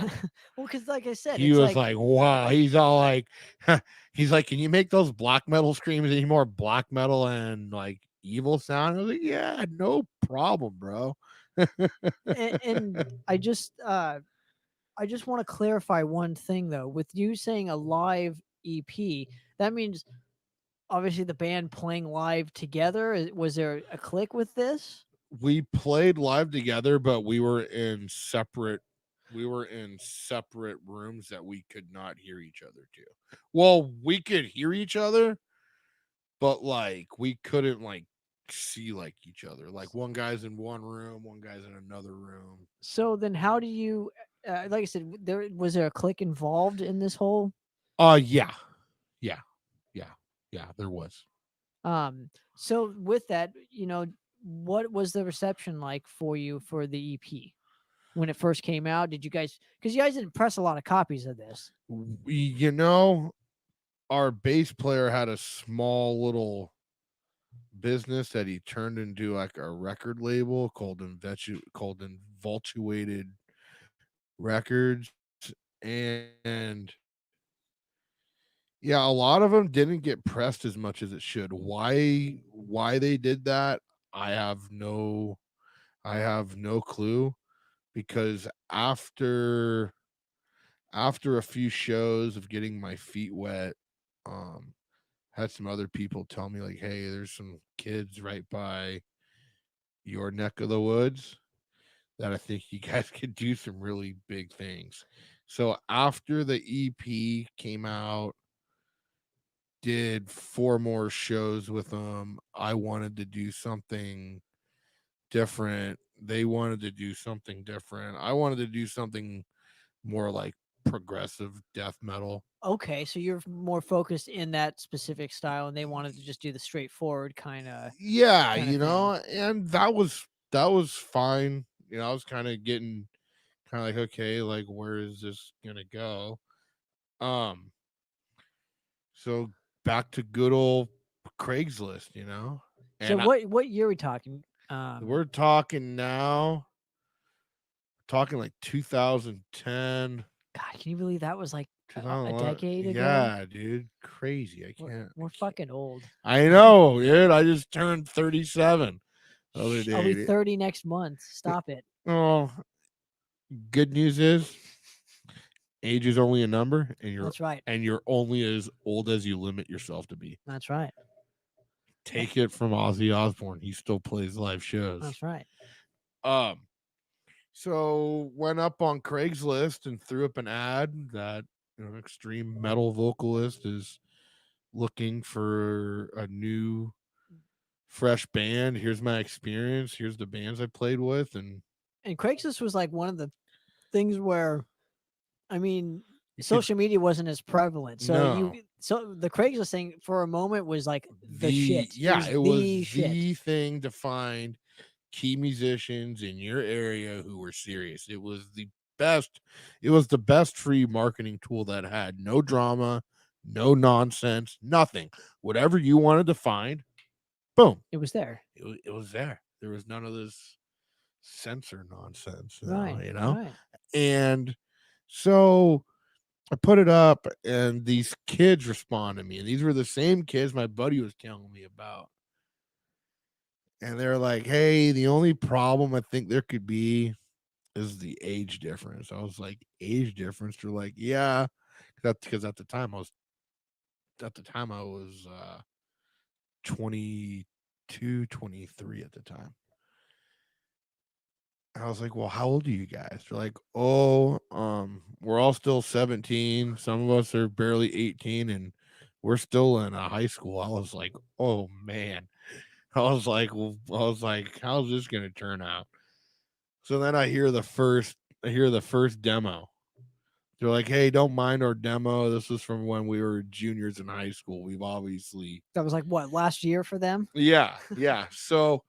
Well, because like I said,
He
it's
was
like
like, "Wow." He's all like, he's like, "Can you make those black metal screams any more black metal and like evil sound?" I was like, "Yeah, no problem, bro."
and I just want to clarify one thing though. With you saying a live EP, that means obviously the band playing live together. Was there a click with this?
We played live together, but we were in separate rooms that we could not hear each other to. Well, we could hear each other, but like we couldn't like see like each other. Like one guy's in one room, one guy's in another room.
So then, how do you? Like I said, there a click involved in this whole?
Yeah. Yeah. Yeah. Yeah, there was.
So with that, what was the reception like for you for the EP when it first came out? Did you guys? Because you guys didn't press a lot of copies of this.
We, our bass player had a small little business that he turned into like a record label called Involtuated Records, and Yeah, a lot of them didn't get pressed as much as it should. Why they did that, I have no I have no clue, because after a few shows of getting my feet wet, um, had some other people tell me like, "Hey, there's some kids right by your neck of the woods that I think you guys could do some really big things." So after the EP came out, did 4 more shows with them. I wanted to do something different. They wanted to do something different. I wanted to do something more like progressive death metal.
Okay, so you're more focused in that specific style, and they wanted to just do the straightforward
Yeah,
kind of thing.
and that was fine. I was kind of getting kind of like, okay, like where is this gonna go? Um, so back to good old Craigslist,
So
and
what year are we talking?
we're talking now, talking like 2010,
God, can you believe that was like a
2011.
decade ago?
Yeah, dude, crazy.
We're fucking old.
I know, dude. I just turned 37 the other
I'll be
day.
30 next month. Stop it.
Oh, good news is age is only a number, and you're
That's right.
only as old as you limit yourself to be.
That's right. Eh,
Take it from Ozzy Osbourne. He still plays live shows.
That's right.
Um, so went up on Craigslist and threw up an ad that extreme metal vocalist is looking for a new fresh band. Here's my experience. Here's the bands I played with, and
And Craigslist was like one of the things where, I mean,
you could
social media wasn't as prevalent.
no
So the Craigslist thing for a moment was like the
the
shit. It
yeah,
was
it was
the shit.
the thing to find key musicians in your area who were serious. Best. It was the best free marketing tool that had no drama, no nonsense, nothing. Whatever you wanted to find, boom,
It was there.
it was there. There was none of this censor nonsense,
Right. Right.
And so I put it up, and these kids respond to me, and these were the same kids my buddy was telling me about. And they're like, "Hey, the only problem I think there could be is the age difference." I was like, "Age difference?" They're like, "Yeah," because at the time I was 22, 23 at the time. I was like, "Well, how old are you guys?" They're like, "Oh, we're all still 17. Some of us are barely 18, and we're still in a high school." I was like, "Oh man." "How's this gonna turn out?" So then I hear the first demo. They're like, "Hey, don't mind our demo. This is from when we were juniors in high school. We've obviously."
That was like what, last year for them?
Yeah, yeah. So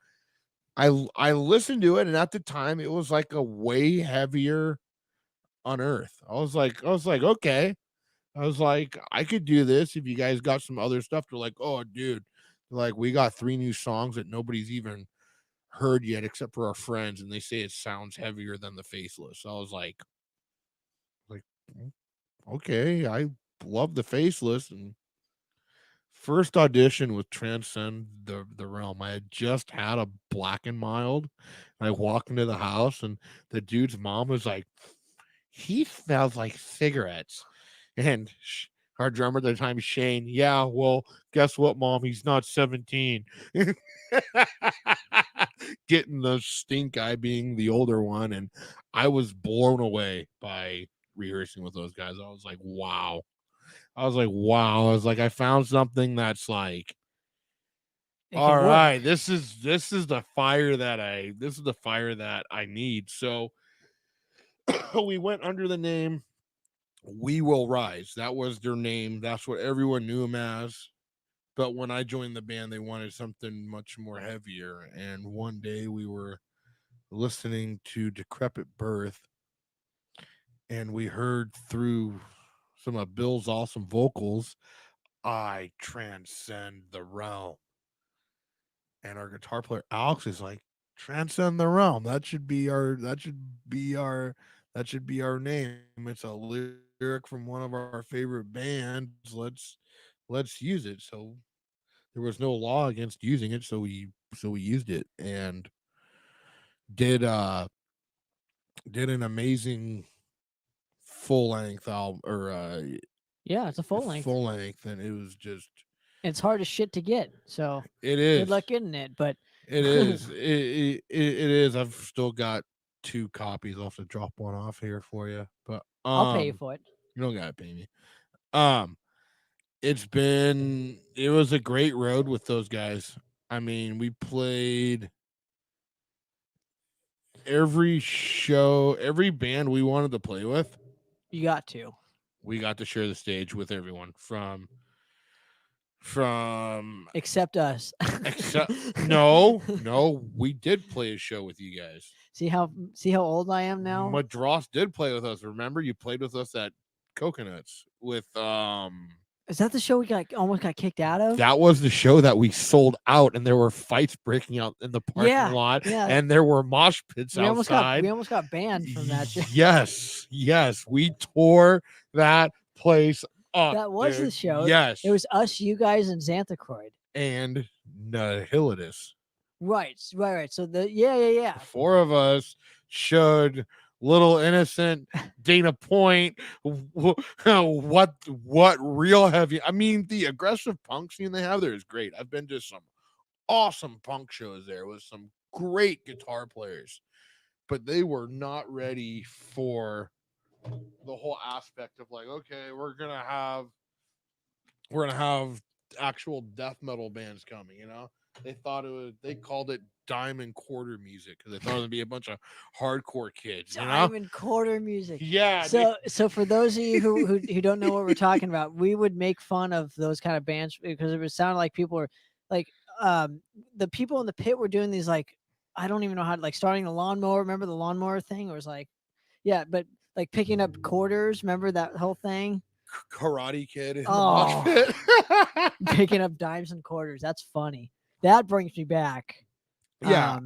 I listened to it, and at the time it was like a way heavier Unearth. I was like, "Okay." I was like, "I could do this if you guys got some other stuff." They're like, "Oh, dude." They're like, "We got 3 new songs that nobody's even heard yet except for our friends, and they say it sounds heavier than the Faceless." So I was like, "Mm, okay, I love the Faceless." And first audition with Transcend the Realm. I had just had a Black and Mild. And I walk into the house, and the dude's mom was like, "He smells like cigarettes." And our drummer at the time, Shane, "Yeah, well, guess what, mom? He's not 17." Getting the stink eye being the older one. And I was blown away by rehearsing with those guys. I was like, wow. I found something that's like,
It
all
can
right,
work.
this is the fire that I need. So we went under the name We Will Rise. That was their name. That's what everyone knew them as. But when I joined the band, they wanted something much more heavier. And one day we were listening to Decrepit Birth, and we heard through some of Bill's awesome vocals, "I transcend the realm." And our guitar player Alex is like, "Transcend the realm. That should be our name. It's a lyrical lyric from one of our favorite bands. Let's use it. So there was no law against using it, so we used it and did did an amazing full length album or
Yeah, it's a full length.
full length, and it was just
It's hard as shit to get. So
it
good luck
is
getting it. But
it is it is. I've still got two copies. I'll have to drop one off here for you, but
I'll pay you for it.
you don't gotta pay me. Um, it was a great road with those guys. I mean, we played every show, every band we wanted to play with.
You got to.
We got to share the stage with everyone from
Except us.
except no, we did play a show with you guys.
see how old I am now?
Madross did play with us. Remember, you played with us at Coconuts with
Is that the show we almost got kicked out of?
that was the show that we sold out, and there were fights breaking out in the parking
Yeah,
lot,
yeah.
and there were mosh pits
We
outside.
almost got banned from that show.
Yes, we tore that place up.
That was the
dude.
show.
Yes,
It was us, you guys, and Xanthocroid.
and Nihilidus.
Right. So yeah.
Four of us showed little innocent Dana Point what real heavy. I mean, the aggressive punk scene they have there is great. I've been to some awesome punk shows there with some great guitar players, but they were not ready for the whole aspect of like, okay, we're gonna have actual death metal bands coming. They called it diamond quarter music because they thought it'd be a bunch of hardcore kids.
Diamond quarter music.
Yeah.
So for those of you who don't know what we're talking about, we would make fun of those kind of bands because it would sound like people were like the people in the pit were doing these like I don't even know how to like starting the lawnmower. Remember the lawnmower thing? It was like but like picking up quarters. Remember that whole thing?
Karate Kid in the
Oh.
mosh pit.
Picking up dimes and quarters. That's funny. That brings me back.
Yeah.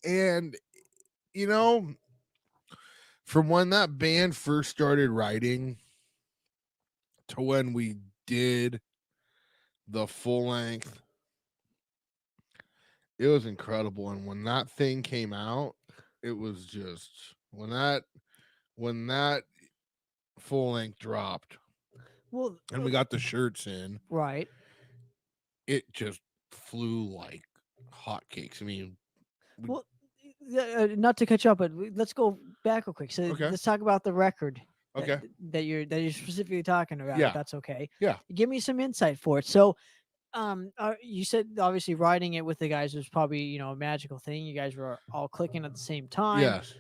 And from when that band first started writing to when we did the full length, it was incredible. And when that thing came out, it was just when that full length dropped,
well,
and we got the shirts in,
right.
it just flew like hotcakes. I mean,
Well, not to catch up, but let's go back real quick. So
Okay.
let's talk about the record.
Okay.
That you're specifically talking about.
Yeah.
If that's okay.
Yeah.
Give me some insight for it. So, you said obviously writing it with the guys was probably a magical thing. You guys were all clicking at the same time.
Yes.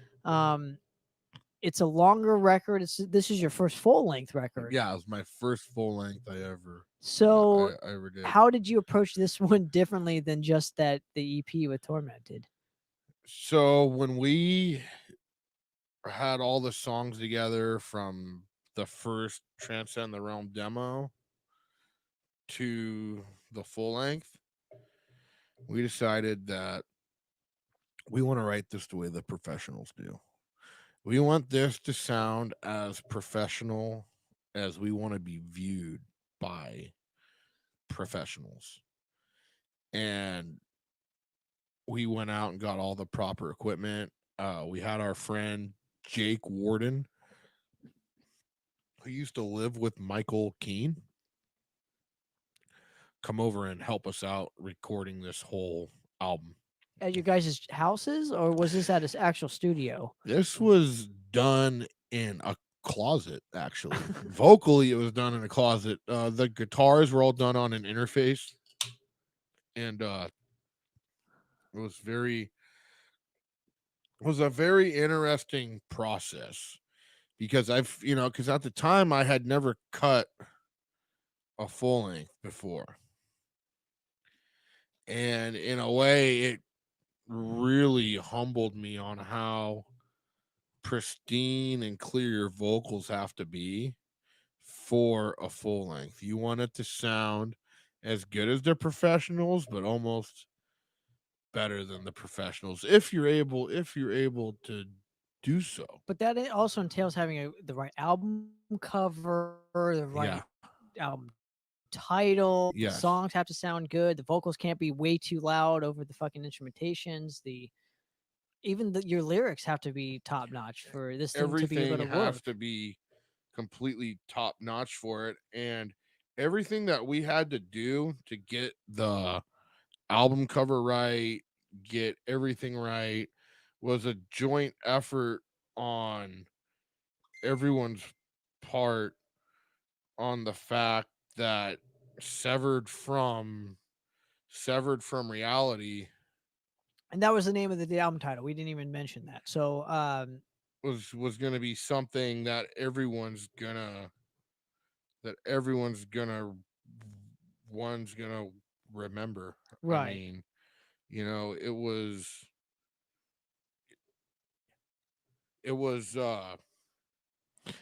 It's a longer record. This is your first full length record.
Yeah, it was my first full length I ever did.
How did you approach this one differently than just the EP with Torment-Id?
So when we had all the songs together from the first Transcend the Realm demo to the full length, we decided that we want to write this the way the professionals do. We want this to sound as professional as we want to be viewed by professionals. And we went out and got all the proper equipment. We had our friend Jake Warden, who used to live with Michael Keane, come over and help us out recording this whole album.
At your guys' houses, or was this at his actual studio?
This was done in a closet, actually. Vocally, it was done in a closet. The guitars were all done on an interface, and it was a very interesting process because because at the time I had never cut a full length before, and in a way, it really humbled me on how pristine and clear your vocals have to be for a full length. You want it to sound as good as the professionals, but almost better than the professionals if you're able to do so.
But that also entails having the right album cover, the right
Yeah.
album title. The songs have to
Yes.
sound good. The vocals can't be way too loud over the fucking instrumentations. Your lyrics have to be top notch for this thing to be able
Everything
to
has
work.
to be completely top notch for it. And everything that we had to do to get the album cover right, get everything right, was a joint effort on everyone's part, on the fact that severed from severed from reality
And that was the name of the album title. We didn't even mention that. So,
was going to be something that everyone's gonna one's gonna remember. I
right.
mean, it was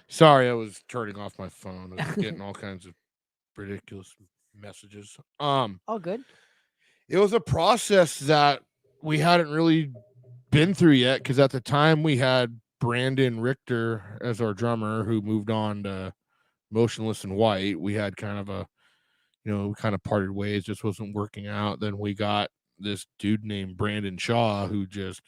sorry, I was turning off my phone. I was getting all kinds of ridiculous messages.
All good.
It was a process that we hadn't really been through yet, because at the time we had Brandon Richter as our drummer, who moved on to Motionless in White. We had kind of we kind of parted ways, just wasn't working out. Then we got this dude named Brandon Shaw, who just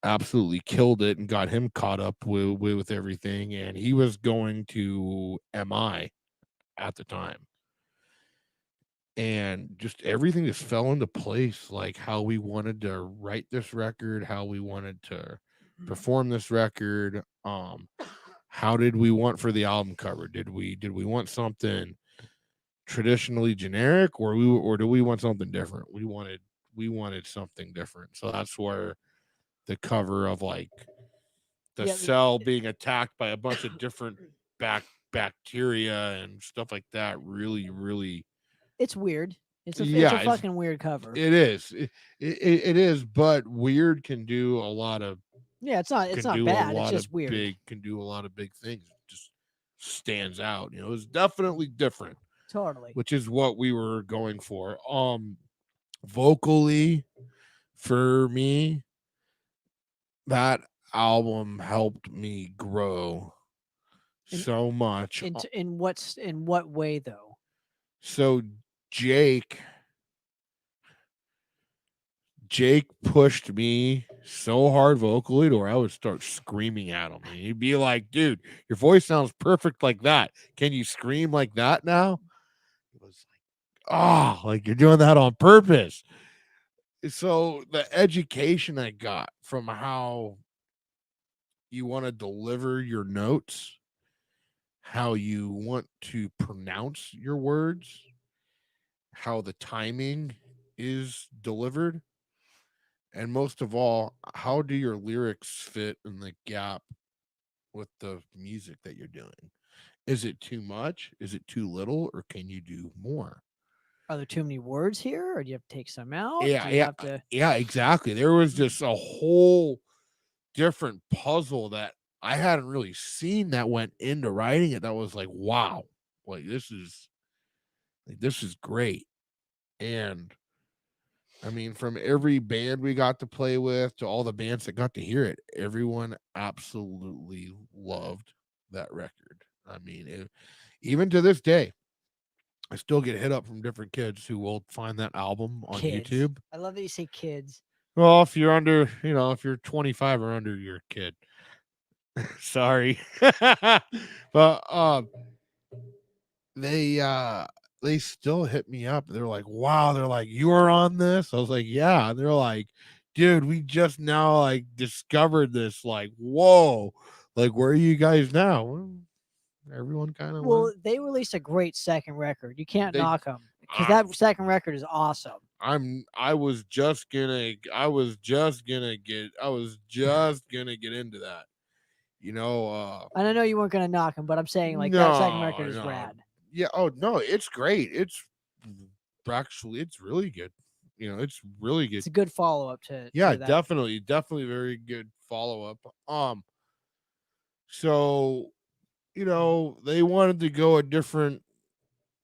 absolutely killed it and got him caught up with everything. And he was going to MI at the time. And just everything just fell into place, like how we wanted to write this record, how we wanted to perform this record. How did we want for the album cover? Did we want something traditionally generic, or do we want something different? We wanted something different. So that's where the cover of, like, the
Yeah.
cell being attacked by a bunch of different bacteria and stuff like that really, really,
It's weird. It's a
yeah,
fucking weird cover.
it is. It is, but weird
Yeah, it's not bad. It's just weird.
can do a lot of big things. It just stands out. It's definitely different,
Totally.
which is what we were going for. Vocally, for me, that album helped me grow
In
so much.
in what way though?
So Jake Jake pushed me so hard vocally to where I would start screaming at him. And he'd be like, dude, your voice sounds perfect like that. Can you scream like that now? It was like, oh, like you're doing that on purpose. So the education I got from how you want to deliver your notes, how you want to pronounce your words, how the timing is delivered, and most of all, how do your lyrics fit in the gap with the music that you're doing? Is it too much? Is it too little? Or can you do more?
Are there too many words here, or do you have to take some out?
Yeah,
Do you
yeah,
have to?
yeah, exactly. There was just a whole different puzzle that I hadn't really seen that went into writing it. That was like, wow, like this is great. And I mean, from every band we got to play with to all the bands that got to hear it, everyone absolutely loved that record. I mean, even to this day, I still get hit up from different kids who will find that album on
Kids.
YouTube.
I love that you say kids.
Well, if you're under, if you're 25 or under, you're a kid. Sorry. But they uh they still hit me up. They're like, wow, they're like, you were on this? I was like, yeah. And they're like, dude, we just now like discovered this. Like, whoa, like where are you guys now? Well, everyone kind of went.
Well, they released a great second record. You can't
They
knock them because
I,
that second record is awesome.
I was just gonna get into that. You know,
And I know you weren't gonna knock them, but I'm saying like that second
no,
record is
no.
rad.
Yeah, oh no, it's great. Actually it's really good. It's really good.
It's a good follow up
Yeah,
to that.
definitely very good follow-up. So, they wanted to go a different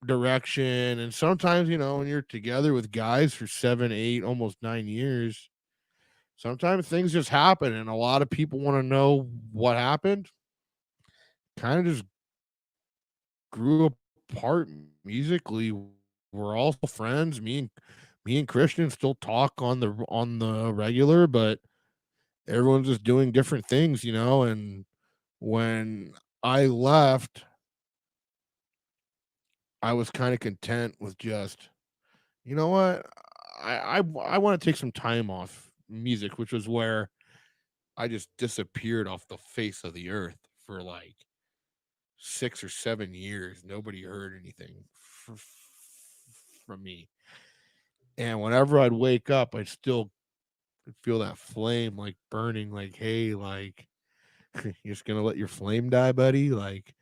direction, and sometimes, when you're together with guys for 7, 8, almost 9 years, sometimes things just happen, and a lot of people want to know what happened. Kind of just grew apart musically. We're all still friends. Me and Christian still talk on the regular, but everyone's just doing different things, and when I left, I was kind of content with just, you know what? I want to take some time off music, which was where I just disappeared off the face of the earth for like 6 or 7 years. Nobody heard anything from me. And whenever I'd wake up, I'd still feel that flame like burning, like, hey, like, you're just gonna let your flame die, buddy? Like,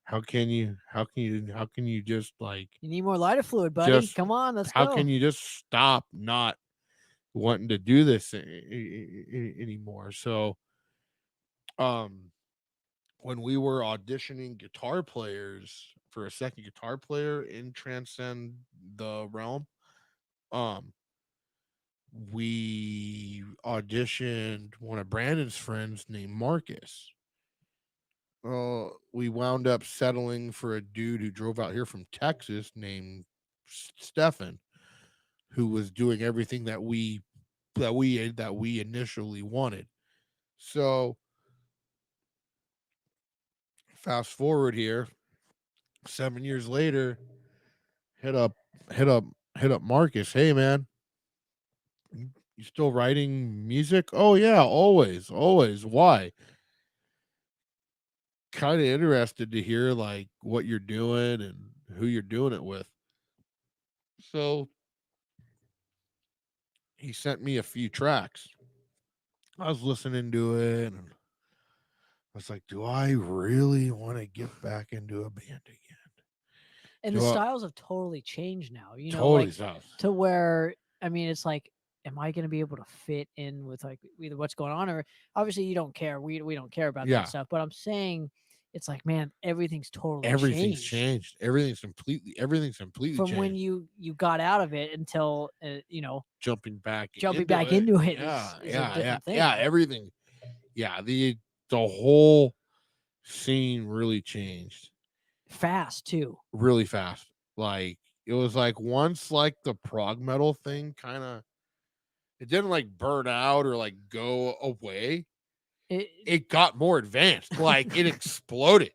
how can you just like
You need more lighter fluid, buddy.
just
Come on, let's
how can
go.
you just stop not wanting to do this anymore? So, um, when we were auditioning guitar players for a second guitar player in Transcend the Realm, um, we auditioned one of Brandon's friends named Marcus. We wound up settling for a dude who drove out here from Texas named Stefan, who was doing everything that we initially wanted. So fast forward here, 7 years later, hit up hit up hit up Marcus. Hey man, you still writing music? Oh yeah, always, always. Why? Kind of interested to hear like what you're doing and who you're doing it with. So he sent me a few tracks. I was listening to it and I was like, do I really want to get back into a band again?
And the
Do I
styles have totally changed now,
totally
like
sounds.
to where, I mean, it's like, am I going to be able to fit in with like either what's going on, or obviously you don't care. We don't care about that
Yeah.
stuff, but I'm saying it's like, man, everything's totally
Everything's
changed
changed. Everything's completely
from when
changed.
you got out of it until
Jumping back
jumping
into
back
it.
into it
Yeah,
is a
yeah, yeah,
different
yeah.
thing.
Everything. Yeah, the whole scene really changed
Fast too.
really fast. Like it was like once like the prog metal thing kind of it didn't like burn out or like go away.
It,
It got more advanced. Like it exploded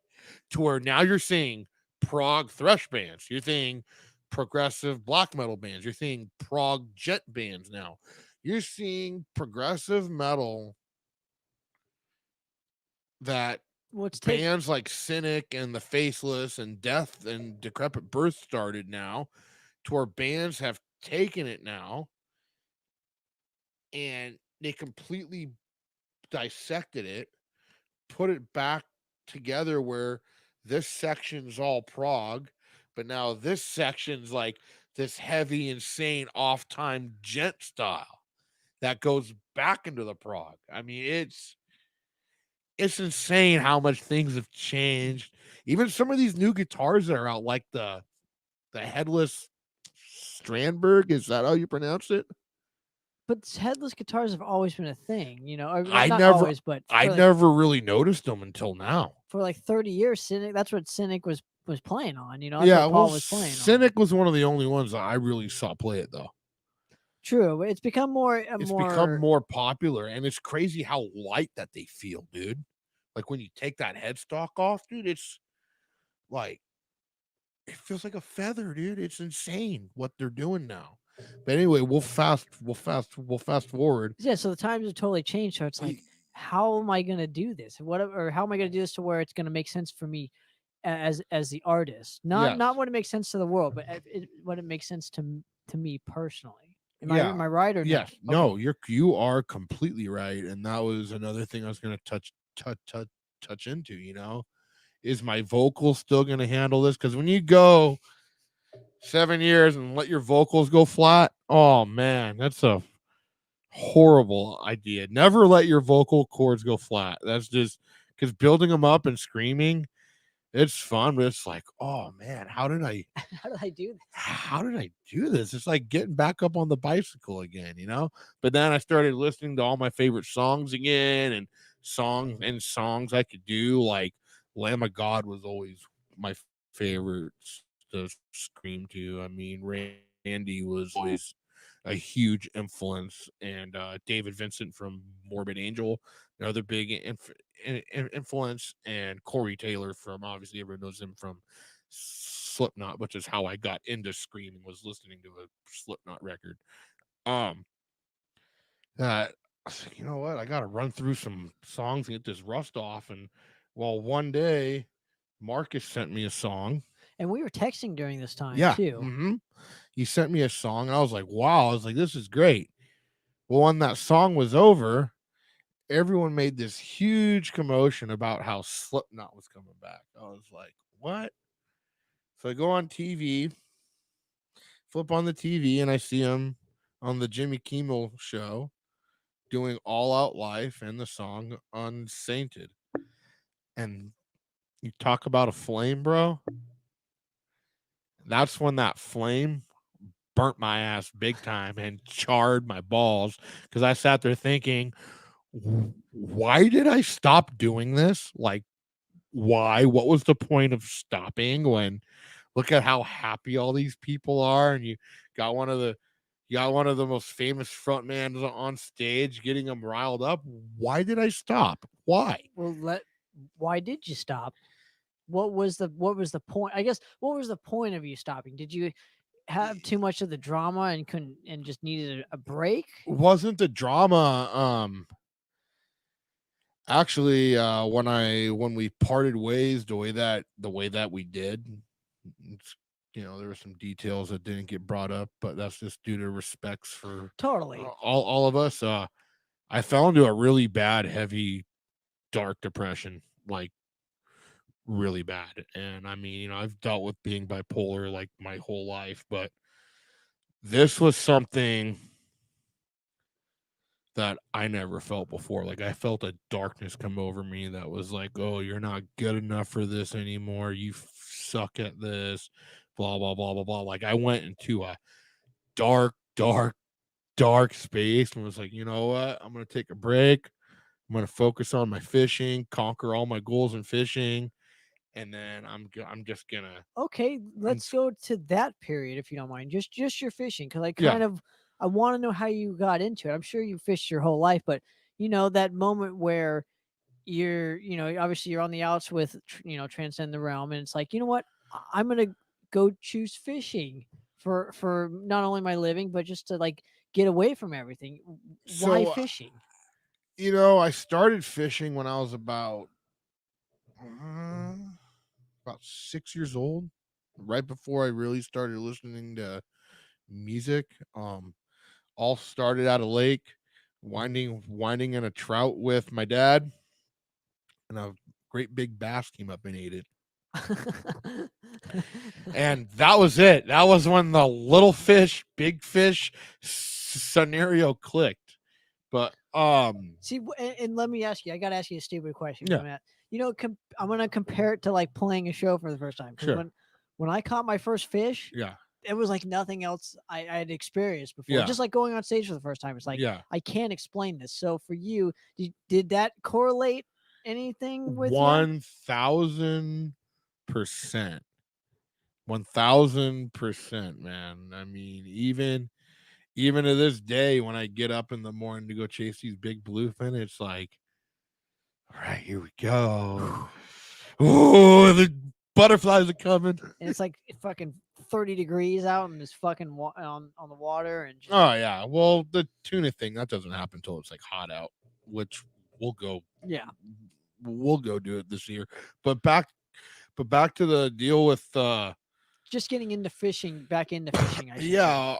to where now you're seeing prog thrash bands. You're seeing progressive black metal bands. You're seeing prog jet bands now. You're seeing progressive metal that
what's take
bands like Cynic and the Faceless and Death and Decrepit Birth started now, to where bands have taken it now and they completely dissected it, put it back together where this section's all prog, but now this section's like this heavy, insane off time gent style that goes back into the prog. I mean, it's insane how much things have changed. Even some of these new guitars that are out, like the headless Strandberg, is that how you pronounce it?
But headless guitars have always been a thing, or
I
not
never
always, but
I never really noticed them until now.
for like 30 years, Cynic. That's what Cynic was playing on. That's
Yeah,
what
well,
Paul was playing on.
Cynic was one of the only ones that I really saw play it though.
True, but it's become more and
It's become
more.
more popular, and it's crazy how light that they feel, dude. Like when you take that headstock off, dude, it's like it feels like a feather, dude. It's insane what they're doing now. But anyway, we'll fast forward.
Yeah, so the times have totally changed. So it's like, how am I going to do this? Or how am I going to do this to where it's going to make sense for me as the artist?
Yes.
Not what it makes sense to the world, but what it makes sense to me personally.
Yeah.
Am I right or no?
Yes. No, you are completely right. And that was another thing I was gonna touch into, Is my vocal still gonna handle this? Because when you go 7 years and let your vocals go flat, oh man, that's a horrible idea. Never let your vocal cords go flat. That's just because building them up and screaming, it's fun, but it's like, oh man,
How did I do this?
how did I do this? It's like getting back up on the bicycle again, you know? But then I started listening to all my favorite songs again, and songs I could do, like Lamb of God was always my favorites to scream to. I mean, Randy was always a huge influence, and David Vincent from Morbid Angel, another big influence, and Corey Taylor from, obviously everyone knows him from Slipknot, which is how I got into screaming, was listening to a Slipknot record. Um, that I was like, you know what? I got to run through some songs and get this rust off. And well, one day Marcus sent me a song.
And we were texting during this time
Yeah.
too.
He sent me a song, and I was like, wow. I was like, this is great. Well, when that song was over, everyone made this huge commotion about how Slipknot was coming back. I was like, what? So I go on TV, flip on the TV, and I see him on the Jimmy Kimmel show doing All Out Life and the song Unsainted. And you talk about a flame, bro. That's when that flame burnt my ass big time and charred my balls, because I sat there thinking, why did I stop doing this? Like, why? What was the point of stopping when look at how happy all these people are, and got one of the you got one of the most famous frontmans on stage getting them riled up. Why did I stop? Why?
Well, why did you stop? What was the point? I guess what was the point of you stopping? Did you have too much of the drama and couldn't and just needed a break?
Wasn't the drama actually when we parted ways the way that we did, it's, there were some details that didn't get brought up, but that's just due to respects for
Totally.
all of us. I fell into a really bad, heavy, dark depression, like really bad. And I mean, I've dealt with being bipolar like my whole life, but this was something that I never felt before. Like, I felt a darkness come over me that was like, "Oh, you're not good enough for this anymore. You suck at this." Blah blah blah blah blah. Like, I went into a dark, dark, dark space and was like, you know what? I'm gonna take a break. I'm gonna focus on my fishing, conquer all my goals in fishing, and then I'm just gonna
Okay,
I'm
let's go to that period if you don't mind. Just your fishing, because
yeah.
I want to know how you got into it. I'm sure you fished your whole life, but that moment where obviously you're on the outs with Transcend the Realm, and it's like, you know what, I'm gonna go choose fishing for not only my living but just to like get away from everything. Why
So
fishing?
I started fishing when I was uh, about 6 years old, right before I really started listening to music. All started at a lake, winding in a trout with my dad, and a great big bass came up and ate it. And that was it. That was when the little fish, big fish scenario clicked. But
See, and let me ask you. I got to ask you a stupid question. 'Cause
yeah,
I'm at, I'm gonna compare it to like playing a show for the first time. Because
sure,
when I caught my first fish,
yeah,
it was like nothing else I had experienced before.
yeah,
Just like going on stage for the first time. It's like
yeah.
I can't explain this. So for you, did that correlate anything with you?
1,000%. 1,000%, man. I mean, even to this day, when I get up in the morning to go chase these big bluefin, it's like, all right, here we go. Oh, the butterflies are coming.
And it's like fucking 30 degrees out and it's fucking on the water and just
Oh yeah. Well, the tuna thing that doesn't happen until it's like hot out, which we'll go
yeah.
we'll go do it this year. But back to the deal with
Just getting into fishing, back into fishing, I should say.
yeah,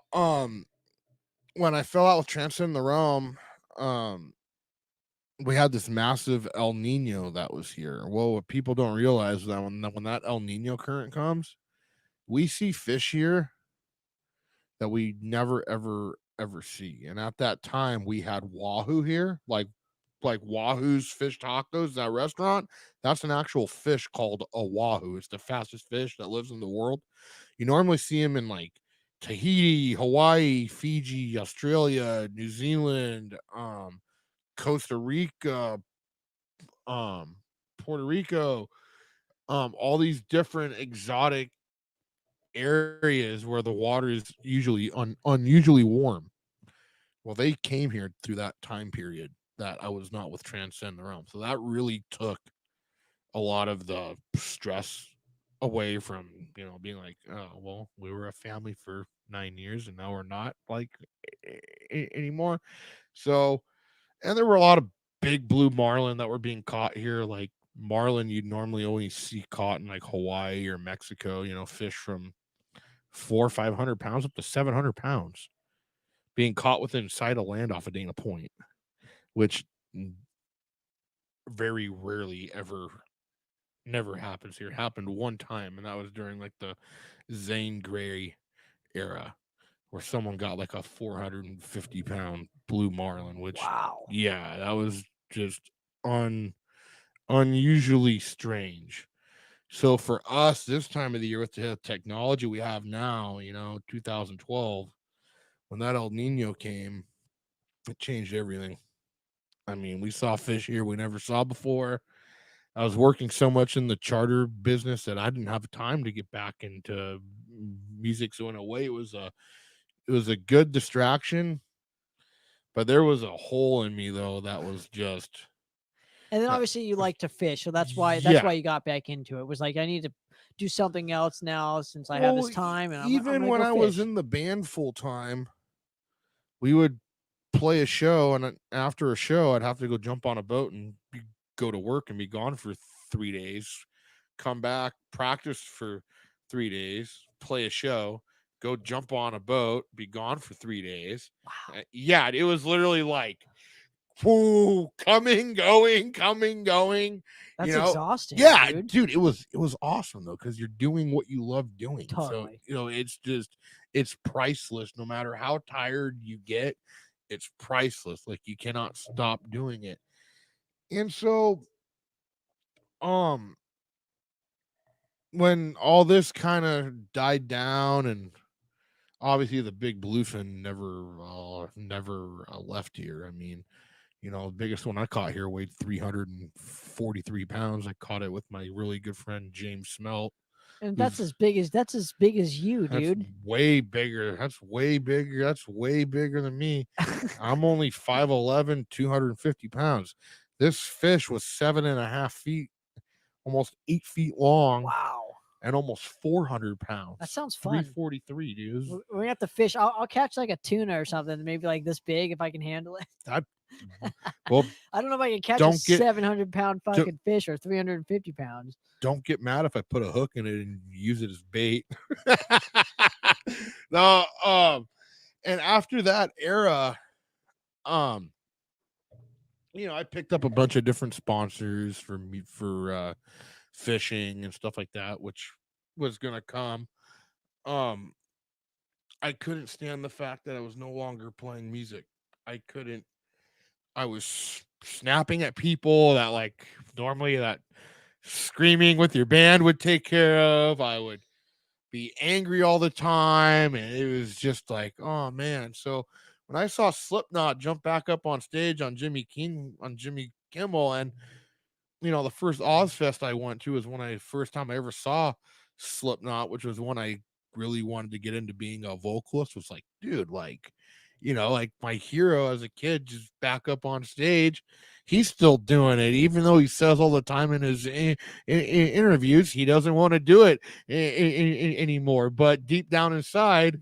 when I fell out with Transcend the Realm, um we had this massive El Nino that was here. Well, what people don't realize is that when that El Nino current comes, we see fish here that we never ever see. And at that time, we had wahoo here, like like Wahoo's fish tacos, that restaurant, that's an actual fish called a wahoo. It's the fastest fish that lives in the world. You normally see them in like Tahiti, Hawaii, Fiji, Australia, New Zealand, Costa Rica, um, Puerto Rico, all these different exotic areas where the water is usually unusually warm. Well, they came here through that time period that I was not with Transcend the Realm. So that really took a lot of the stress away from, being like, oh, well, we were a family for 9 years and now we're not like anymore. So, and there were a lot of big blue marlin that were being caught here. Like marlin, you'd normally only see caught in like Hawaii or Mexico, fish from 400 or 500 pounds up to 700 pounds being caught within sight of land off of Dana Point, which very rarely ever never happens here. It happened one time, and that was during like the Zane Grey era, where someone got like a 450-pound blue marlin. Which,
Wow.
yeah, that was just unusually strange. So for us, this time of the year with the technology we have now, 2012, when that El Nino came, it changed everything. I mean, we saw fish here we never saw before. I was working so much in the charter business that I didn't have time to get back into music. So in a way, it was a good distraction, but there was a hole in me though that was just
And then
uh,
obviously you like to fish, so that's why
yeah.
you got back into it. Was like I need to do something else now since I have
Well,
this time, and I'm
even
gonna
when
go
I was
fish.
in the band full time, we would play a show, and after a show, I'd have to go jump on a boat and go to work and be gone for 3 days. Come back, practice for 3 days, play a show, go jump on a boat, be gone for 3 days.
Wow,
Yeah, it was literally like, whoo, coming, going, coming, going. You
that's
know,
exhausting,
yeah,
dude.
dude, it was awesome though because you're doing what you love doing. So
Totally.
it's priceless. No matter how tired you get, it's priceless. Like you cannot stop doing it. And so, um, when all this kind of died down and obviously the big bluefin never left here. I mean, the biggest one I caught here weighed 343 pounds. I caught it with my really good friend James Smelt,
And
who's
that's as big as you,
that's
dude.
way bigger. That's way bigger. That's way bigger than me. I'm only 5'11", 250 pounds. This fish was 7.5 feet, almost 8 feet long,
Wow,
and almost 400
that
pounds.
sounds fun.
343, dude.
We're gonna have to fish. I'll catch like a tuna or something, maybe like this big if I can handle it.
That well,
I don't know if I can catch a
don't get
700-pound
don't,
fucking fish or 350 pounds.
don't get mad if I put a hook in it and use it as bait. No, and after that era, um, I picked up a bunch of different sponsors for me for fishing and stuff like that, which was gonna come. Um, I couldn't stand the fact that I was no longer playing music. I couldn't. I was snapping at people that like normally that screaming with your band would take care of. I would be angry all the time, and it was just like, oh man. So when I saw Slipknot jump back up on stage on Jimmy Kimmel, and the first Ozfest I went to was when I first time I ever saw Slipknot, which was when I really wanted to get into being a vocalist. Was like, dude, like, like my hero as a kid, just back up on stage. He's still doing it, even though he says all the time in his interviews he doesn't want to do it anymore. But deep down inside,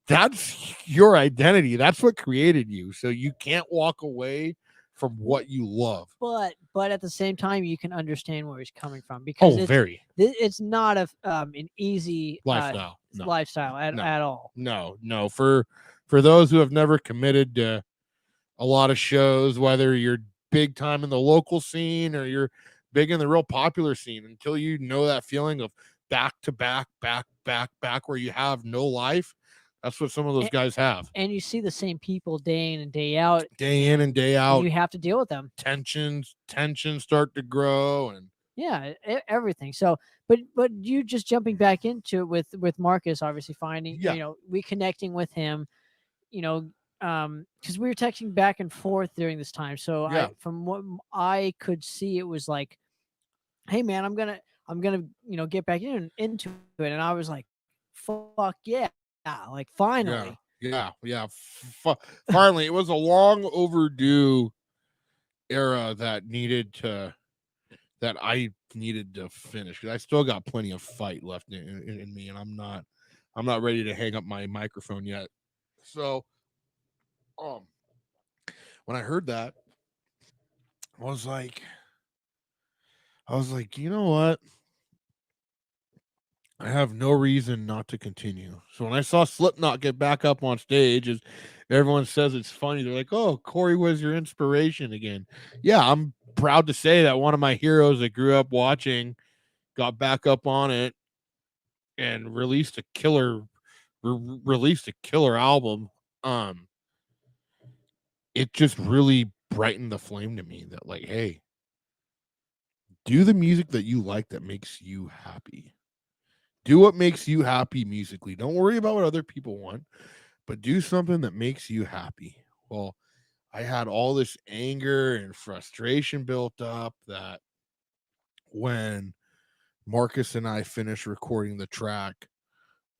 that's your identity. That's what created you. So you can't walk away from what you love.
But at the same time, you can understand where he's coming from because
Oh, very
it's not an easy
lifestyle. No,
lifestyle
no,
at all.
no. For those who have never committed to a lot of shows, whether you're big time in the local scene or you're big in the real popular scene, until you know that feeling of back to back, back, where you have no life, That's what some of those
and,
guys have.
and you see the same people day in and day out,
Day in
and
and day out,
you have to deal with them.
tensions start to grow, and
Yeah, everything. So, but you just jumping back into it with Marcus, obviously finding,
yeah,
reconnecting with him, you know, because we were texting back and forth during this time. So
yeah,
from what I could see, it was like, hey man, I'm gonna get back into it, and I was like, fuck yeah, like finally.
yeah. Finally, it was a long overdue era that I needed to finish because I still got plenty of fight left in me, and I'm not ready to hang up my microphone yet. So, um, when I heard that, I was like, you know what? I have no reason not to continue. So when I saw Slipknot get back up on stage, as everyone says it's funny, they're like, "Oh, Corey was your inspiration again." Yeah, I'm proud to say that one of my heroes that grew up watching got back up on it and released a killer album. Um, it just really brightened the flame to me that like, hey, do the music that you like that makes you happy. Do what makes you happy musically. Don't worry about what other people want, but do something that makes you happy. Well, I had all this anger and frustration built up that when Marcus and I finished recording the track,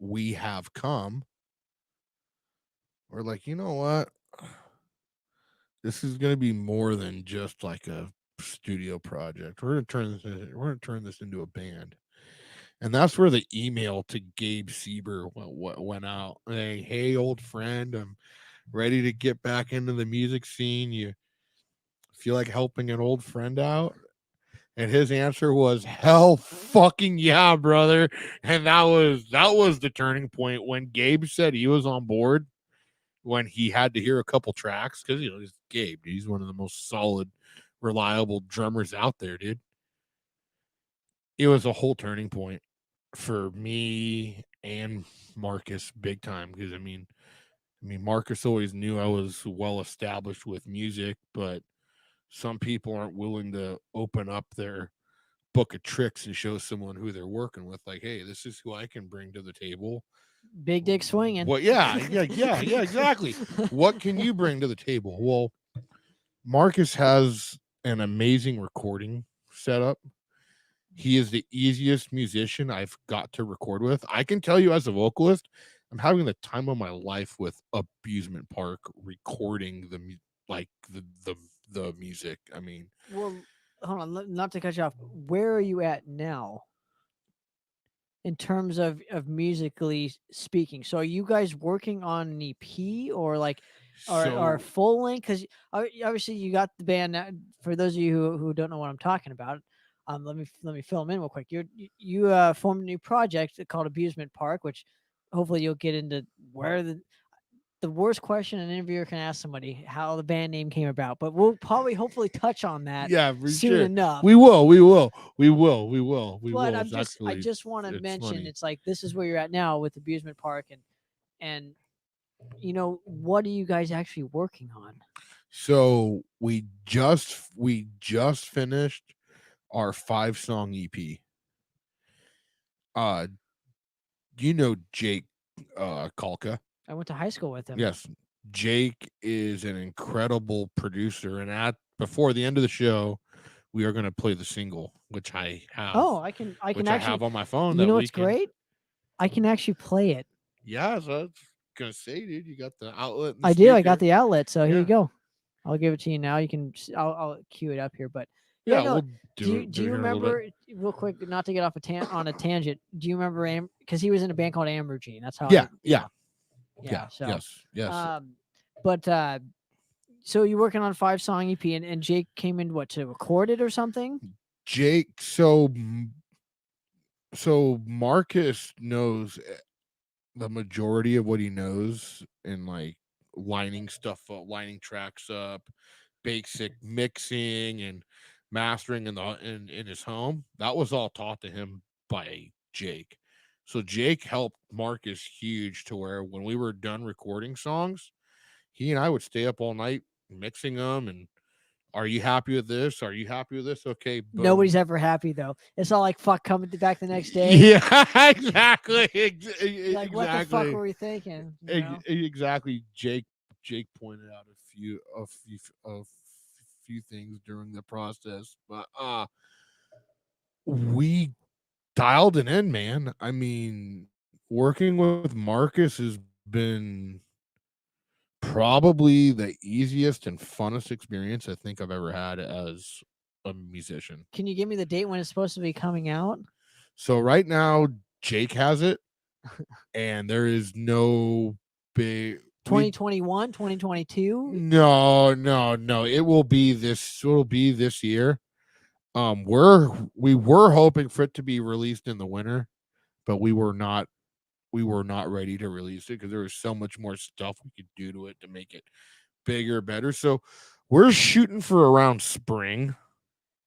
We Have Come, we're like, you know what? This is going to be more than just like a studio project. We're going to turn this into a band. And that's where the email to Gabe Sieber went out. Hey, old friend, I'm ready to get back into the music scene. You feel like helping an old friend out? And his answer was hell fucking yeah, brother. And that was the turning point when Gabe said he was on board when he had to hear a couple tracks because he's Gabe. He's one of the most solid, reliable drummers out there, dude. It was a whole turning point for me and Marcus big time because I mean Marcus always knew I was well established with music, but some people aren't willing to open up their book of tricks and show someone who they're working with like, hey, this is who I can bring to the table.
Big dick swinging.
What? Yeah, exactly. What can you bring to the table? Well, Marcus has an amazing recording setup. He is the easiest musician I've got to record with. I can tell you as a vocalist, I'm having the time of my life with Abusement Park recording like the music. I mean,
Well, hold on, not to cut you off. Where are you at now in terms of musically speaking? So are you guys working on an EP or like or a
so
full length? Because obviously you got the band. For those of you who don't know what I'm talking about, let me fill them in real quick. You formed a new project called Abusement Park, which hopefully you'll get into where the worst question an interviewer can ask somebody, how the band name came about, but we'll probably hopefully touch on that
yeah, for
soon
sure.
enough.
We will.
But
It's
I
actually
just want to
it's
mention,
funny.
it's like this is where you're at now with Abusement Park, and what are you guys actually working on?
So we just finished our 5-song EP. Uh, do you know Jake Kalka?
I went to high school with him.
Yes, Jake is an incredible producer, and at before the end of the show, we are going to play the single,
Oh, I can
which I
actually.
have on my phone
You
that
know
we
what's
can.
great? I can actually play it.
Yeah, so I was gonna say, dude, you got the outlet and the
I do. I got
speaker.
the outlet, so here you
Yeah,
go. I'll give it to you now. You can. I'll cue it up here. But yeah,
yeah,
no.
we'll
Do
do
you
it
do
do it
you
here in a little bit.
remember real quick? Not to get off on a tangent. Do you remember Because he was in a band called Ambergene. That's how
Yeah,
I.
yeah,
Yeah.
yeah,
Yeah. So,
yes.
um, but so you're working on 5-song EP, and Jake came in what to record it or something?
Jake, so Marcus knows the majority of what he knows in like lining stuff up, lining tracks up, basic mixing and mastering in his home. That was all taught to him by Jake. So Jake helped Marcus huge to where when we were done recording songs, he and I would stay up all night mixing them. And are you happy with this? Are you happy with this? Okay,
Nobody's
boom.
ever happy though. It's all like fuck coming back the next day.
Yeah, exactly.
You're like, what the fuck
Exactly.
were we thinking? You know?
Exactly. Jake pointed out a few things during the process, but we dialed it in, man. I mean, working with Marcus has been probably the easiest and funnest experience I think I've ever had as a musician.
Can you give me the date when it's supposed to be coming out?
So right now Jake has it and there is no big we
2021, 2022?
no. It'll be this year. We were hoping for it to be released in the winter, but we were not ready to release it because there was so much more stuff we could do to it to make it bigger, better. So we're shooting for around spring,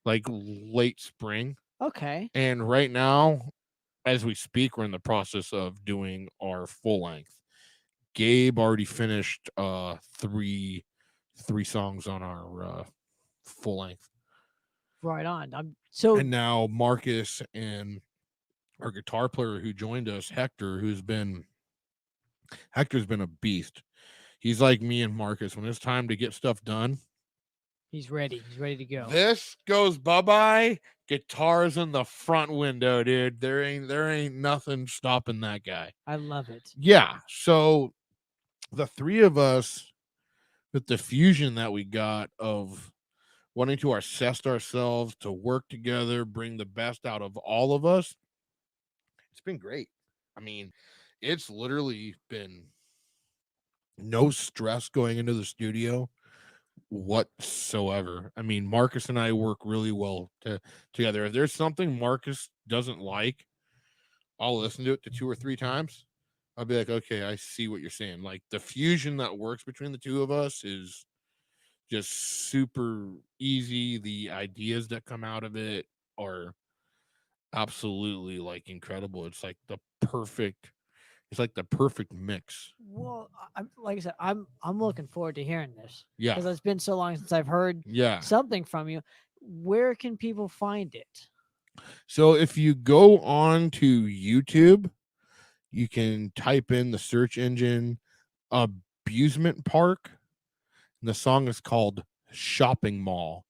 like late spring.
Okay.
And right now, as we speak, we're in the process of doing our full length. Gabe already finished three songs on our full length.
Right on. I'm so
And now Marcus and our guitar player who joined us, Hector's been a beast. He's like me and Marcus. When it's time to get stuff done,
he's ready. He's ready to go.
this goes bye-bye. Guitars in the front window, dude. There ain't nothing stopping that guy.
I love it.
Yeah. So the three of us with the fusion that we got of wanting to assess ourselves, to work together, bring the best out of all of us, it's been great. I mean, it's literally been no stress going into the studio whatsoever. I mean, Marcus and I work really well together. If there's something Marcus doesn't like, I'll listen to it to two or three times. I'll be like, okay, I see what you're saying. Like the fusion that works between the two of us is just super easy. The ideas that come out of it are absolutely like incredible. It's like the perfect mix.
Well, I'm like I said, I'm looking forward to hearing this
Yeah.
because it's been so long since I've heard
Yeah.
something from you. Where can people find it?
So if you go on to YouTube, you can type in the search engine Abusement Park. And the song is called Shopping Mall.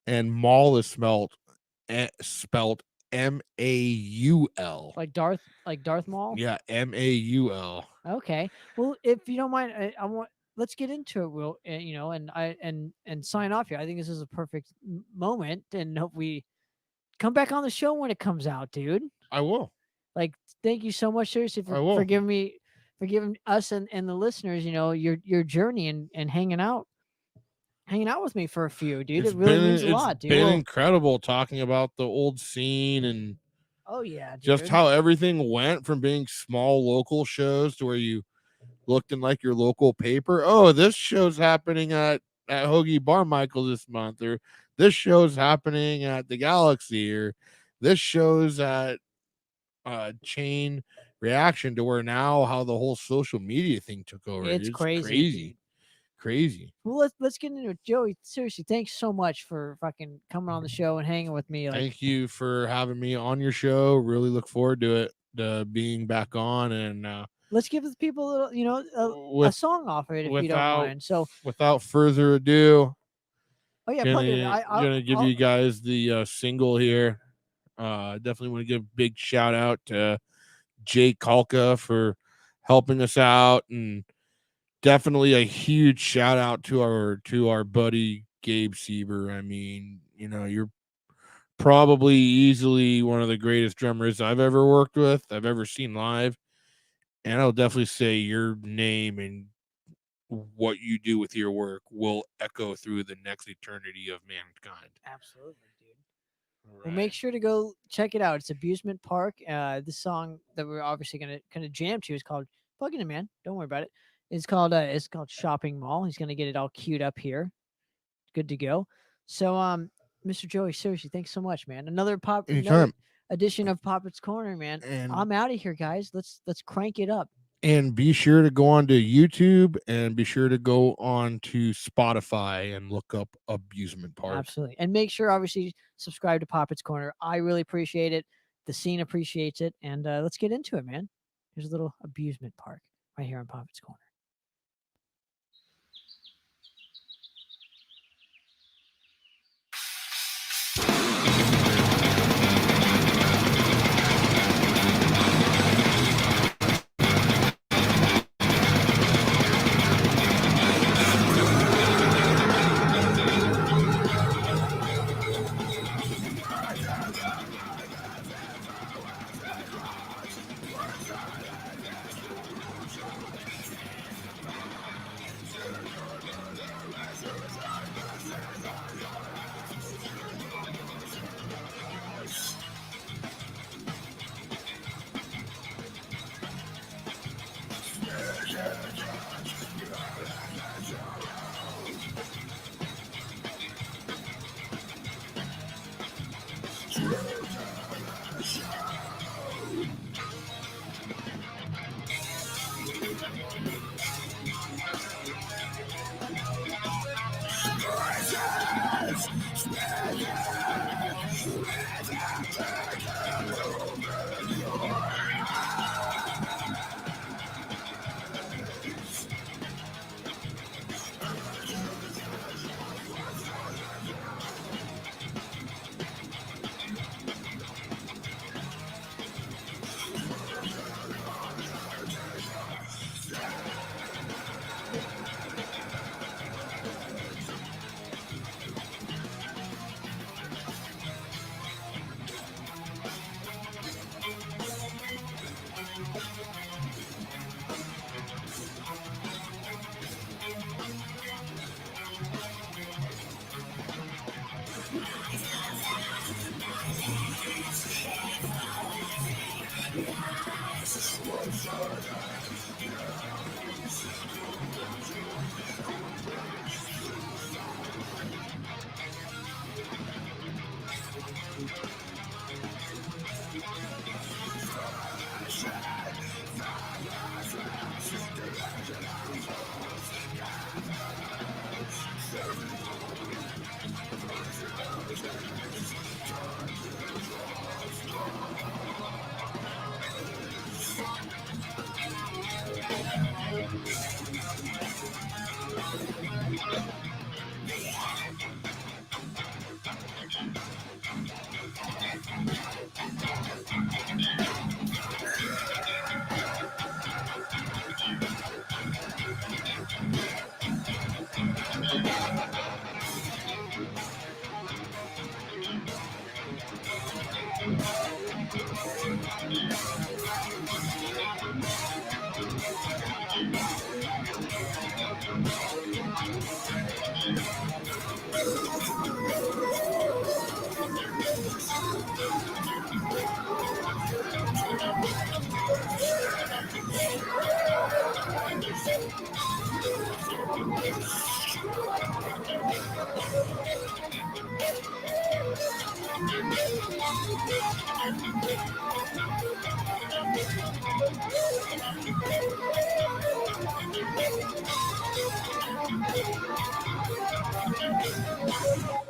And mall is spelled Maul.
Like Darth Maul?
Yeah, Maul.
Okay. Well, if you don't mind, I want let's get into it. Will you know? And sign off here. I think this is a perfect moment, and hope we come back on the show when it comes out, dude.
I will.
Like, thank you so much, seriously,
I
for
will.
giving me, for giving us and the listeners, your journey and hanging out with me for a few, dude. It really means a
It's
lot, dude.
been
Well,
incredible talking about the old scene and
oh yeah,
just
dude.
how everything went from being small local shows to where you looked in like your local paper. Oh, this show's happening at Hoagie Bar Michael this month, or this show's happening at the Galaxy, or this show's at Chain Reaction, to where now how the whole social media thing took over.
It's
It's
crazy,
crazy,
dude.
crazy.
Well, let's get into it, Joey. Seriously, thanks so much for fucking coming on the show and hanging with me. Like,
Thank you for having me on your show. Really look forward to it, being back on, and
let's give the people a little, a
with
song off of it if you don't
without
mind. So,
without further ado,
oh yeah, plug it.
gonna gonna give
I'll
you guys the single here. Definitely want to give a big shout out to Jay Kalka for helping us out, and definitely a huge shout out to our buddy Gabe Sieber. I mean, you're probably easily one of the greatest drummers I've ever worked with, I've ever seen live, and I'll definitely say your name and what you do with your work will echo through the next eternity of mankind.
absolutely, dude.
All
Well,
right.
make sure to go check it out. It's Abusement Park. The song that we're obviously gonna kind of jam to is called "Plug It In, Man." Don't worry about it. It's called Shopping Mall. He's gonna get it all queued up here. Good to go. So, Mr. Joey, seriously, thanks so much, man.
Anytime.
edition of Poppet's Corner, man.
And
I'm out of here, guys. Let's crank it up.
and be sure to go on to YouTube and be sure to go on to Spotify and look up Abusement Park.
Absolutely. And make sure, obviously, subscribe to Poppet's Corner. I really appreciate it. The scene appreciates it. And let's get into it, man. Here's a little Abusement Park right here on Poppet's Corner.